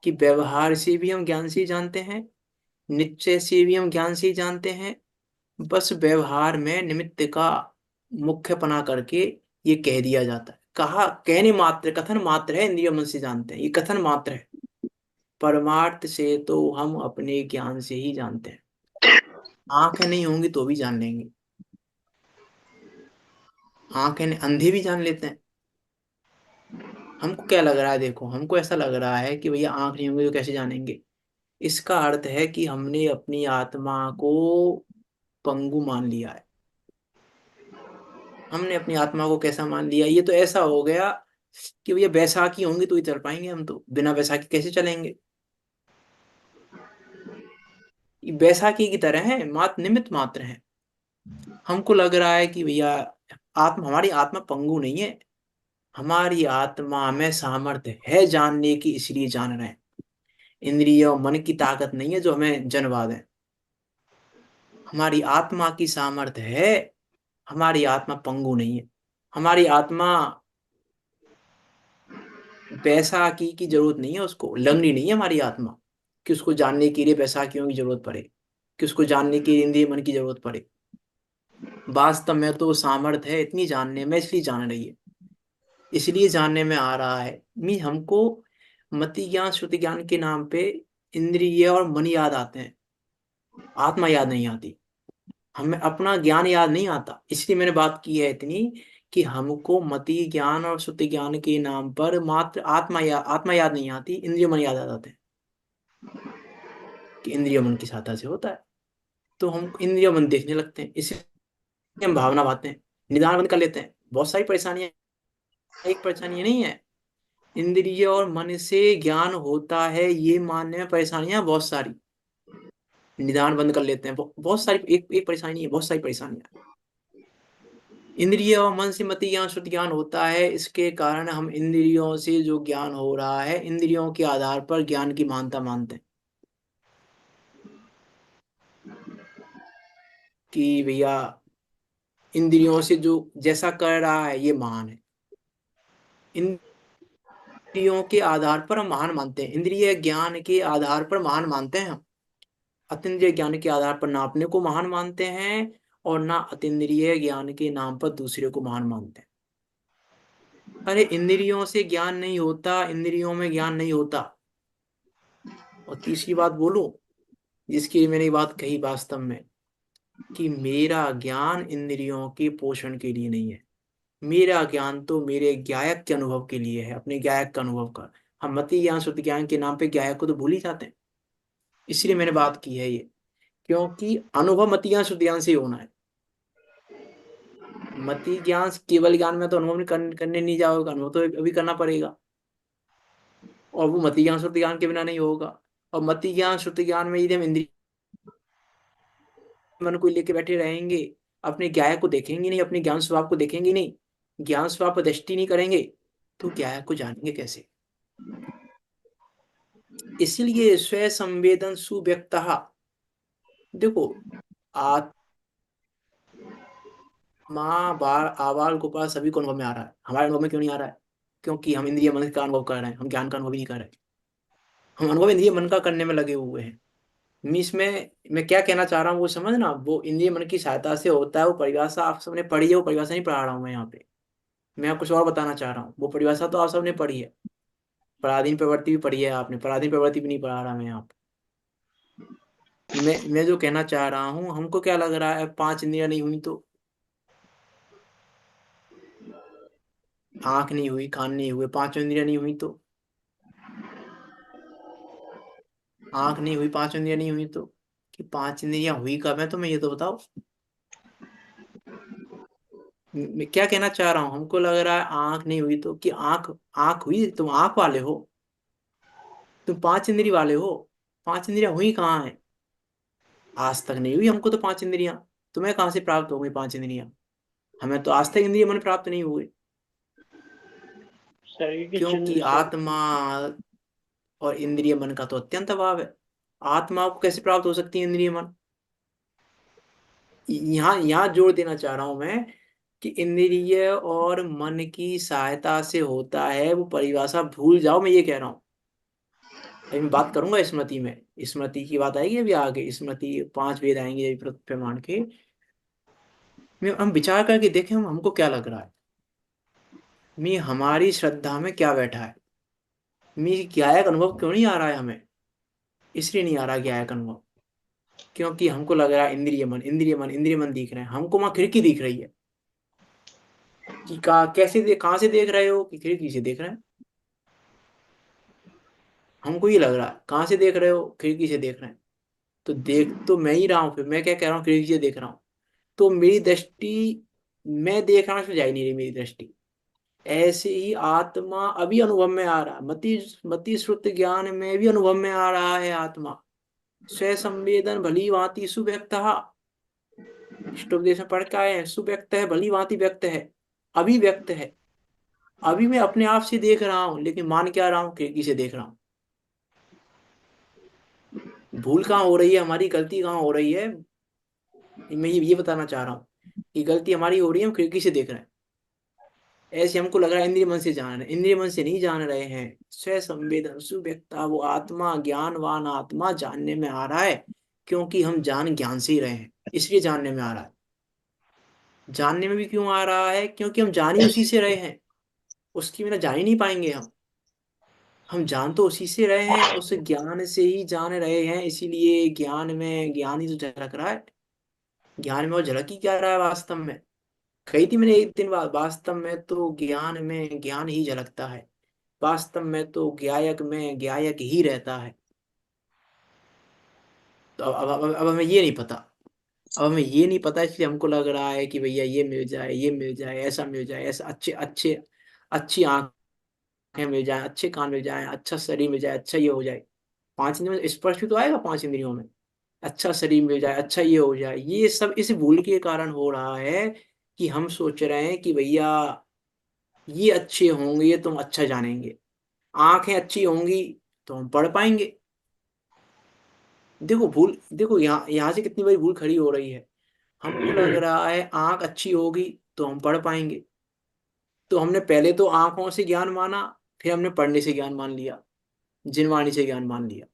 A: कि व्यवहार से भी हम ज्ञान से ही जानते हैं, निश्चय से भी हम ज्ञान से ही जानते हैं। बस व्यवहार में निमित्त का मुख्यपना करके ये कह दिया जाता है, कहा कहने मात्र, कथन मात्र है, इंद्रिय मन से जानते हैं, ये कथन मात्र है। परमार्थ से तो हम अपने ज्ञान से ही जानते हैं, आंखें नहीं होंगी तो भी जान लेंगे, आंखें अंधे भी जान लेते हैं। हमको क्या लग रहा है, देखो हमको ऐसा लग रहा है कि भैया आंख नहीं होंगे तो कैसे जानेंगे। इसका अर्थ है कि हमने अपनी आत्मा को पंगु मान लिया है। हमने अपनी आत्मा को कैसा मान लिया, ये तो ऐसा हो गया कि भैया बैसाखी होंगी तो ही चल पाएंगे, हम तो बिना बैसाखी कैसे चलेंगे। ये बैसाखी की तरह है, मात्र निमित्त मात्र है। हमको लग रहा है कि भैया हमारी आत्मा पंगु नहीं है, हमारी आत्मा में सामर्थ्य है जानने की, इसलिए जान रहे हैं। इंद्रिय और मन की ताकत नहीं है जो हमें जनवा दें। हमारी आत्मा की सामर्थ्य है, हमारी आत्मा पंगु नहीं है। हमारी आत्मा बैसाखी की जरूरत नहीं है, उसको लंगड़ी नहीं है हमारी आत्मा कि उसको जानने के लिए बैसाखियों की जरूरत पड़े, कि उसको जानने के लिए इंद्रिय मन की जरूरत पड़े। वास्तव में तो सामर्थ्य है इतनी जानने में, इसलिए जान रही है, इसलिए जानने में आ रहा है। हमको मति ज्ञान श्रुति ज्ञान के नाम पे इंद्रिय और मन याद आते हैं, आत्मा याद नहीं आती। हमें अपना ज्ञान याद नहीं आता, इसलिए मैंने बात की है इतनी कि हमको मति ज्ञान और श्रुति ज्ञान के नाम पर मात्र आत्मा याद नहीं आती, इंद्रिय मन याद आ जाते हैं कि इंद्रिय मन की सहायता से होता है। तो हम इंद्रिय मन देखने लगते हैं, इसलिए हम भावना भाते हैं, निदान बंद कर लेते हैं। बहुत सारी परेशानियां, एक परेशानी नहीं है, इंद्रिय और मन से ज्ञान होता है ये मानने में परेशानियां बहुत सारी। निदान बंद कर लेते हैं, बहुत सारी, एक परेशानी नहीं है, बहुत सारी परेशानियां। इंद्रिय और मन से मति ज्ञान श्रुति ज्ञान होता है, इसके कारण हम इंद्रियों से जो ज्ञान हो रहा है, इंद्रियों के आधार पर ज्ञान की मानता मानते हैं कि भैया इंद्रियों से जो जैसा कर रहा है ये महान है। इंद्रियों के आधार पर हम महान मानते हैं, इंद्रिय ज्ञान के आधार पर महान मानते हैं हम। अतीन्द्रिय ज्ञान के आधार पर ना अपने को महान मानते हैं और ना अतीन्द्रिय ज्ञान के नाम पर दूसरे को महान मानते हैं। अरे इंद्रियों से ज्ञान नहीं होता, इंद्रियों में ज्ञान नहीं होता। और तीसरी बात बोलूं, जिसकी लिए मैंने बात कही वास्तव में, कि मेरा ज्ञान इंद्रियों के पोषण के लिए नहीं है। मेरा ज्ञान तो मेरे ज्ञायक के अनुभव के लिए है, अपने ज्ञायक का अनुभव का। हम मति ज्ञान श्रुति ज्ञान के नाम पे ज्ञायक को तो भूल ही जाते हैं, इसलिए मैंने बात की है ये, क्योंकि अनुभव मति ज्ञान श्रुति ज्ञान से ही होना है। मति ज्ञान केवल ज्ञान में तो अनुभव करने नहीं जाओगे, अनुभव तो अभी करना पड़ेगा, और वो मति ज्ञान श्रुति ज्ञान के बिना नहीं होगा। और मति ज्ञान श्रुति ज्ञान में यदि हम इंद्रिय मन को लेके बैठे रहेंगे, अपने ज्ञायक को देखेंगे नहीं, अपने ज्ञान स्वभाव को देखेंगे नहीं, ज्ञान स्वभाव पर दृष्टि नहीं करेंगे, तो ज्ञायक को जानेंगे कैसे। इसलिए स्व संवेदन सुव्यक्त, देखो माँ बाल आबाल गोपाल सभी को अनुभव में आ रहा है, हमारे अनुभव में क्यों नहीं आ रहा है? क्योंकि हम इंद्रिय मन का अनुभव कर रहे हैं, हम ज्ञान का अनुभव नहीं कर रहे। हम अनुभव इंद्रिय मन का करने में लगे हुए हैं। इसमें मैं क्या कहना चाह रहा हूँ वो समझना, वो इंद्रिय मन की सहायता से होता है। वो परिभाषा आप सबने पढ़ी है, वो परिभाषा नहीं पढ़ा रहा हूँ मैं यहाँ पे, मैं आपको कुछ और बताना चाह रहा हूँ। वो परिभाषा तो आप सबने पढ़ी है, पराधीन प्रवृत्ति भी पढ़ी है आपने, पराधीन प्रवृत्ति भी नहीं पढ़ा रहा मैं यहाँ पे। मैं जो कहना चाह रहा हूँ, हमको क्या लग रहा है, 5 इंद्रियां नहीं हुई तो, आंख नहीं हुई, कान नहीं हुए, 5 इंद्रियां नहीं हुई तो, आंख नहीं हुई, 5 इंद्रियां नहीं हुई तो, कि 5 इंद्रियां हुई कब है, तो मैं ये तो बताओ। मैं क्या कहना चाह रहा हूँ, हमको लग रहा है आंख नहीं हुई तो, कि आंख आंख हुई, तुम आंख वाले हो, तुम 5 इंद्रिय वाले हो। 5 इंद्रियां हुई कहाँ है? आज तक नहीं हुई हमको तो 5 इंद्रियां, तुम्हें कहाँ से प्राप्त हो गई 5 इंद्रियां? हमें तो आज तक इंद्रिय मन प्राप्त नहीं हुए,
D: शरीर के
A: क्योंकि
D: चिन्ह
A: आत्मा और इंद्रिय मन का तो अत्यंत अभाव है। आत्मा को कैसे प्राप्त हो सकती है इंद्रिय मन? यहाँ यहाँ जोर देना चाह रहा हूं मैं कि इंद्रिय और मन की सहायता से होता है, वो परिभाषा भूल जाओ, मैं ये कह रहा हूँ। अभी मैं बात करूंगा स्मृति में, स्मृति की बात आएगी अभी आगे, स्मृति 5 वेद आएंगे अभी प्रमाण के। हम विचार करके देखें हमको क्या लग रहा है, हमारी श्रद्धा में क्या बैठा है। ज्ञायक अनुभव क्यों नहीं आ रहा है हमें? इसलिए नहीं आ रहा ज्ञायक अनुभव, क्योंकि हमको लग रहा है इंद्रिय मन इंद्रिय मन इंद्रिय मन दिख रहे हैं हमको, वहां खिड़की दिख रही है। कि कहाँ से देख रहे हो, कि खिड़की से देख रहे हैं। हमको ये लग रहा है। कहाँ से देख रहे हो? खिड़की से देख रहे हैं। तो देख तो मैं ही रहा हूँ, फिर मैं क्या कह रहा हूँ? खिड़की से देख रहा हूँ। तो मेरी दृष्टि, मैं देख रहा हूँ, उसमें जा ही नहीं रही मेरी दृष्टि। ऐसे ही आत्मा अभी अनुभव में आ रहा, मति मति श्रुत ज्ञान में भी अनुभव में आ रहा है आत्मा। स्व संवेदन भली भांति सुव्यक्त, इष्टोपदेश में पढ़ के आए हैं, सुव्यक्त है, भली भांति व्यक्त है, अभी व्यक्त है। अभी मैं अपने आप से देख रहा हूँ, लेकिन मान क्या रहा हूँ? खिड़की से देख रहा हूँ। भूल कहाँ हो रही है हमारी? गलती कहाँ हो रही है? मैं ये बताना चाह रहा हूँ कि गलती हमारी हो रही है, हम खिड़की से देख रहे हैं। ऐसे हमको लग रहा है इंद्रिय मन से जान रहे हैं, इंद्रिय मन से नहीं जान रहे हैं। स्व संवेदन सुव्यक्ता, वो आत्मा, ज्ञानवान आत्मा जानने में आ रहा है, क्योंकि हम जान ज्ञान से ही रहे हैं, इसलिए जानने में आ रहा है। जानने में भी क्यों आ रहा है? क्योंकि हम जान ही उसी से रहे हैं, उसकी बिना जान ही नहीं पाएंगे हम जान तो उसी से रहे हैं, उस ज्ञान से ही जान रहे हैं, इसीलिए ज्ञान में ज्ञान ही तो झलक रहा है। ज्ञान में वो झलक ही क्या रहा है वास्तव में? कही थी मैंने एक दिन बाद, वास्तव में तो ज्ञान में ज्ञान ही झलकता है, वास्तव में तो ज्ञायक में ज्ञायक ही रहता है। तो अब हमें ये नहीं पता, अब हमें ये नहीं पता, इसलिए हमको लग रहा है कि भैया ये मिल जाए, ये मिल जाए, ऐसा मिल जाए, ऐसा अच्छे अच्छे अच्छी आंखें मिल जाए, अच्छे कान मिल जाए, अच्छा शरीर मिल जाए, अच्छा ये हो जाए। 5 इंद्रियों में स्पर्श भी तो आएगा, 5 इंद्रियों में। अच्छा शरीर मिल जाए, अच्छा ये हो जाए, ये सब इस भूल के कारण हो रहा है कि हम सोच रहे हैं कि भैया ये अच्छे होंगे, ये तुम अच्छा जानेंगे। आंखें अच्छी होंगी तो हम पढ़ पाएंगे। देखो भूल, देखो यहाँ यहाँ से कितनी बड़ी भूल खड़ी हो रही है। हमको लग रहा है आंख अच्छी होगी तो हम पढ़ पाएंगे, तो हमने पहले तो आंखों से ज्ञान माना, फिर हमने पढ़ने से ज्ञान मान लिया, जिनवाणी से ज्ञान मान लिया।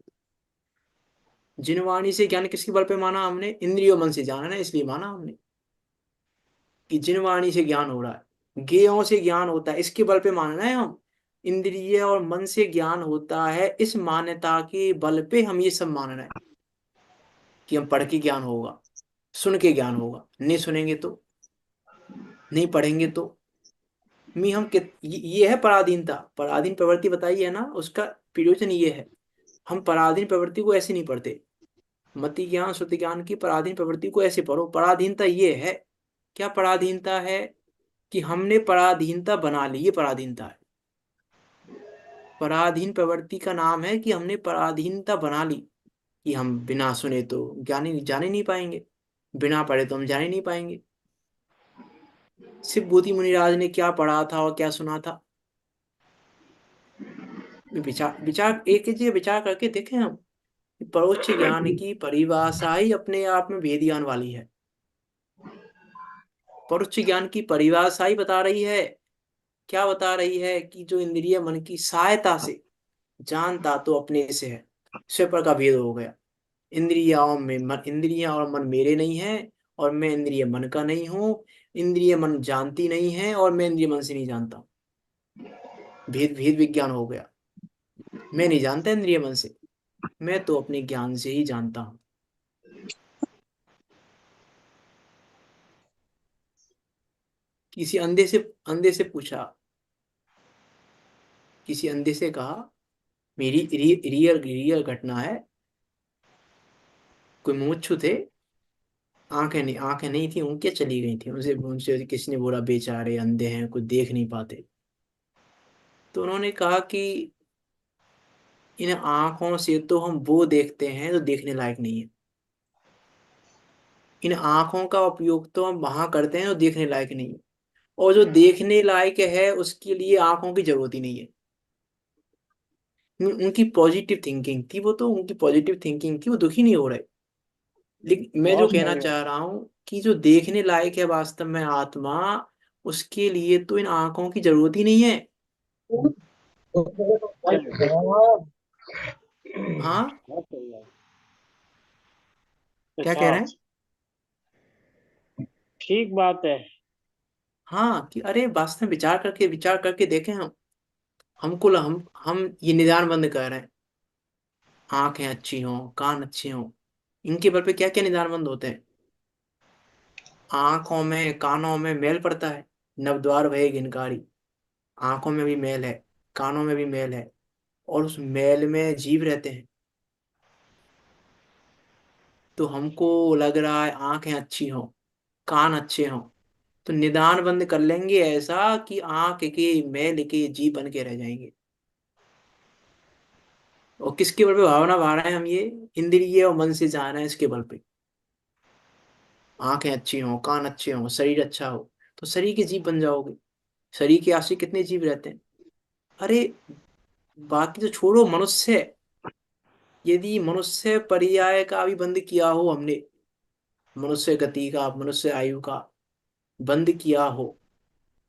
A: जिनवाणी से ज्ञान किसके बल पे माना हमने? इंद्रियों मन से जाना ना, इसलिए माना हमने कि जिनवाणी से ज्ञान हो रहा है, ज्ञेयों से ज्ञान होता है, इसके बल पे मानना है हम। इंद्रिय और मन से ज्ञान होता है, इस मान्यता के बल पे हम ये सब मान रहे हैं कि हम पढ़ के ज्ञान होगा, सुन के ज्ञान होगा। नहीं सुनेंगे तो, नहीं पढ़ेंगे तो मी हम ये है पराधीनता। पराधीन प्रवृत्ति बताई है ना, उसका प्रयोजन ये है। हम पराधीन प्रवृत्ति को ऐसे नहीं पढ़ते, मति ज्ञान श्रुति ज्ञान की पराधीन प्रवृत्ति को ऐसे पढ़ो। पराधीनता ये है, क्या पराधीनता है? कि हमने पराधीनता बना ली, ये पराधीनता है। पराधीन प्रवृत्ति का नाम है कि हमने पराधीनता बना ली, कि हम बिना सुने तो ज्ञानी जाने नहीं पाएंगे, बिना पढ़े तो हम जाने नहीं पाएंगे। शिव भूति मुनिराज ने क्या पढ़ा था और क्या सुना था? विचार विचार एक ही चीज विचार करके देखें हम। परोक्ष ज्ञान की परिभाषा ही अपने आप में भेद ज्ञान वाली है। परोक्ष ज्ञान की परिभाषा ही बता रही है, क्या बता रही है? कि जो इंद्रिय मन की सहायता से जानता तो अपने से है, स्व का भेद हो गया। इंद्रियाओं में मन, इंद्रियां और मन मेरे नहीं है, और मैं इंद्रिय मन का नहीं हूं। इंद्रिय मन जानती नहीं है, और मैं इंद्रिय मन से नहीं जानता। भेद भेद विज्ञान हो गया। मैं नहीं जानता इंद्रिय मन से, मैं तो अपने ज्ञान से ही जानता हूं। किसी अंधे से पूछा, किसी अंधे से कहा, मेरी रियल रियल घटना है। कोई मुमुक्षु थे, आंखें नहीं थी उनके, चली गई थी। उनसे उनसे किसी ने बोला बेचारे अंधे हैं, कुछ देख नहीं पाते। तो उन्होंने कहा कि इन आंखों से तो हम वो देखते हैं जो देखने लायक नहीं है, इन आंखों का उपयोग तो हम वहां करते हैं जो देखने लायक नहीं है, और जो देखने लायक है उसके लिए आंखों की जरूरत ही नहीं है। उनकी पॉजिटिव थिंकिंग थी, वो तो उनकी पॉजिटिव थिंकिंग थी, वो दुखी नहीं हो रहे। लेकिन मैं जो
D: बहुत
A: कहना
D: बढ़िया।
A: चाह रहा हूँ कि जो देखने लायक है वास्तव में आत्मा, उसके लिए तो इन आंखों की जरूरत ही नहीं है।
D: चलो,
A: हाँ,
D: बहुत बढ़िया।
A: क्या कह
D: अच्छा,
A: रहे हैं?
D: ठीक बात है।
A: हाँ, कि अरे वास्तव में विचार करके देखें हम। हम ये निदान बंद कर रहे हैं, आंखें अच्छी हों, कान अच्छे हों, इनके बल पे क्या क्या निदान बंद होते हैं? आंखों में कानों में मैल पड़ता है, नवद्वार भय घिनकारी। आंखों में भी मैल है, कानों में भी मैल है, और उस महल में जीव रहते हैं, तो हमको लग रहा है आंखें अच्छी हों, कान अच्छे हों, तो निदान बंद कर लेंगे ऐसा कि आंख के महल के जीव बन के रह जाएंगे। और किसके बल पे भावना भा रहे हैं हम? ये इंद्रिय और मन से जा रहे हैं इसके बल पे। आंखें अच्छी हों, कान अच्छे हों, शरीर अच्छा हो, तो शरीर के जीव बन जाओगे। शरीर के आश्रित कितने जीव रहते हैं? अरे बाकी तो छोड़ो, मनुष्य, यदि मनुष्य पर्याय का भी बंद किया हो हमने, मनुष्य गति का, मनुष्य आयु का बंद किया हो,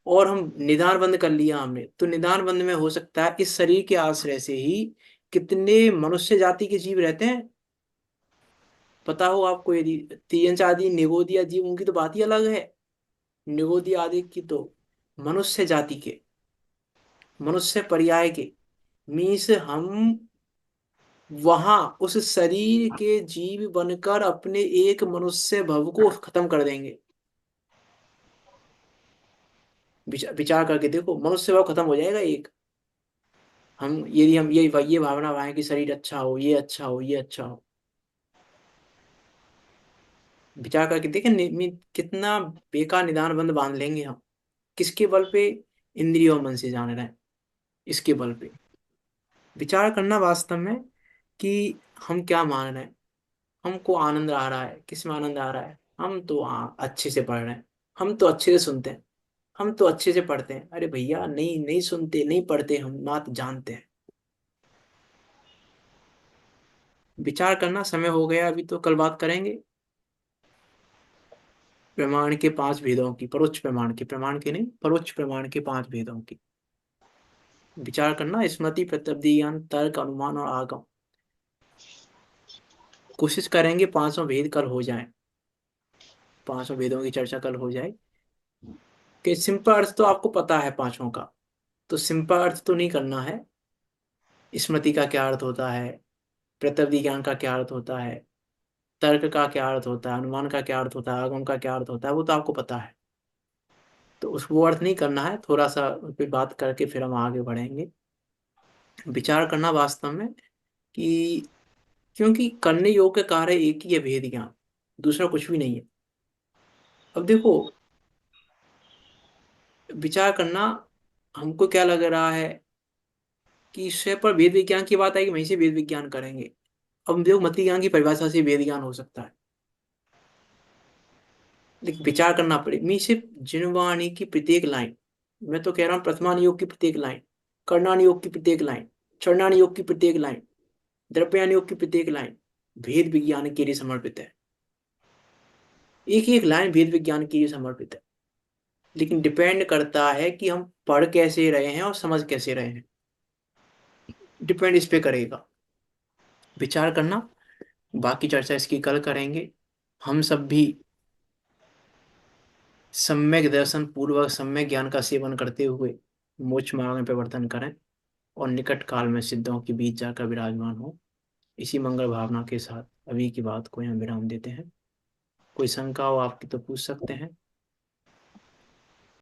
A: और हम निदान बंद कर लिया हमने, तो निदान बंद में हो सकता है इस शरीर के आश्रय से ही कितने मनुष्य जाति के जीव रहते हैं पता हो आपको? यदि तीन आदि निगोदिया जीव, उनकी तो बात ही अलग है। निगोदिया आदि की तो मनुष्य जाति के, मनुष्य पर्याय के, मीन्स हम वहां उस शरीर के जीव बनकर अपने एक मनुष्य भव को खत्म कर देंगे। विचार करके देखो, मनुष्य भाव खत्म हो जाएगा एक। हम यदि हम ये भावना भाएं कि शरीर अच्छा हो, ये अच्छा हो, ये अच्छा हो, विचार करके देखें कितना बेकार निदान बंद बांध लेंगे हम। किसके बल पे? इंद्रियों मन से जान रहे हैं, इसके बल पे। विचार करना वास्तव में कि हम क्या मान रहे हैं। हमको आनंद आ रहा है, किस में आनंद आ रहा है? हम तो अच्छे से पढ़ रहे हैं, हम तो अच्छे से सुनते हैं, हम तो अच्छे से पढ़ते हैं। अरे भैया नहीं, नहीं सुनते, नहीं पढ़ते, हम बात जानते हैं। विचार करना, समय हो गया अभी, तो कल बात करेंगे प्रमाण के 5 भेदों की, परोक्ष प्रमाण के, प्रमाण के नहीं, परोक्ष प्रमाण के 5 भेदों की। विचार करना, स्मृति, प्रत्यब्धि ज्ञान, तर्क, अनुमान और आगम। कोशिश करेंगे पांचों भेद कल हो जाए, पांचों भेदों की चर्चा कल हो जाए। कि सिंपल अर्थ तो आपको पता है पांचों का, तो सिंपल अर्थ तो नहीं करना है। स्मृति का क्या अर्थ होता है, प्रत्यब्धि ज्ञान का क्या अर्थ होता है, तर्क का क्या अर्थ होता है, अनुमान का क्या अर्थ होता है, आगम का क्या अर्थ होता है, वो तो आपको पता है। तो उस वो अर्थ नहीं करना है, थोड़ा सा उस पर बात करके फिर हम आगे बढ़ेंगे। विचार करना वास्तव में कि, क्योंकि करने योग्य कार्य एक ही है, भेद ज्ञान, दूसरा कुछ भी नहीं है। अब देखो, विचार करना, हमको क्या लग रहा है कि इससे पर वेद विज्ञान की बात आएगी, वहीं से वेद विज्ञान करेंगे। अब देखो, मति ज्ञान की परिभाषा से वेद ज्ञान हो सकता है, लेकिन विचार करना पड़े। मी सिर्फ जिनवाणी की प्रत्येक लाइन, मैं तो कह रहा हूँ प्रथमान योग की प्रत्येक लाइन, कर्णान योग की प्रत्येक लाइन, चरणान योग की प्रत्येक लाइन, द्रव्यान योग की प्रत्येक लाइन भेद विज्ञान के लिए समर्पित है। एक एक लाइन भेद विज्ञान के लिए समर्पित है, लेकिन डिपेंड करता है कि हम पढ़ कैसे रहे हैं और समझ कैसे रहे हैं, डिपेंड इस पे करेगा। विचार करना, बाकी चर्चा इसकी कल करेंगे। हम सब भी सम्यक दर्शन पूर्वक सम्यक ज्ञान का सेवन करते हुए मोक्ष मार्ग में प्रवर्तन करें, और निकट काल में सिद्धों के बीच जाकर विराजमान हो। इसी मंगल भावना के साथ अभी की बात को यहाँ विराम देते हैं। कोई शंका हो आपकी तो पूछ सकते हैं।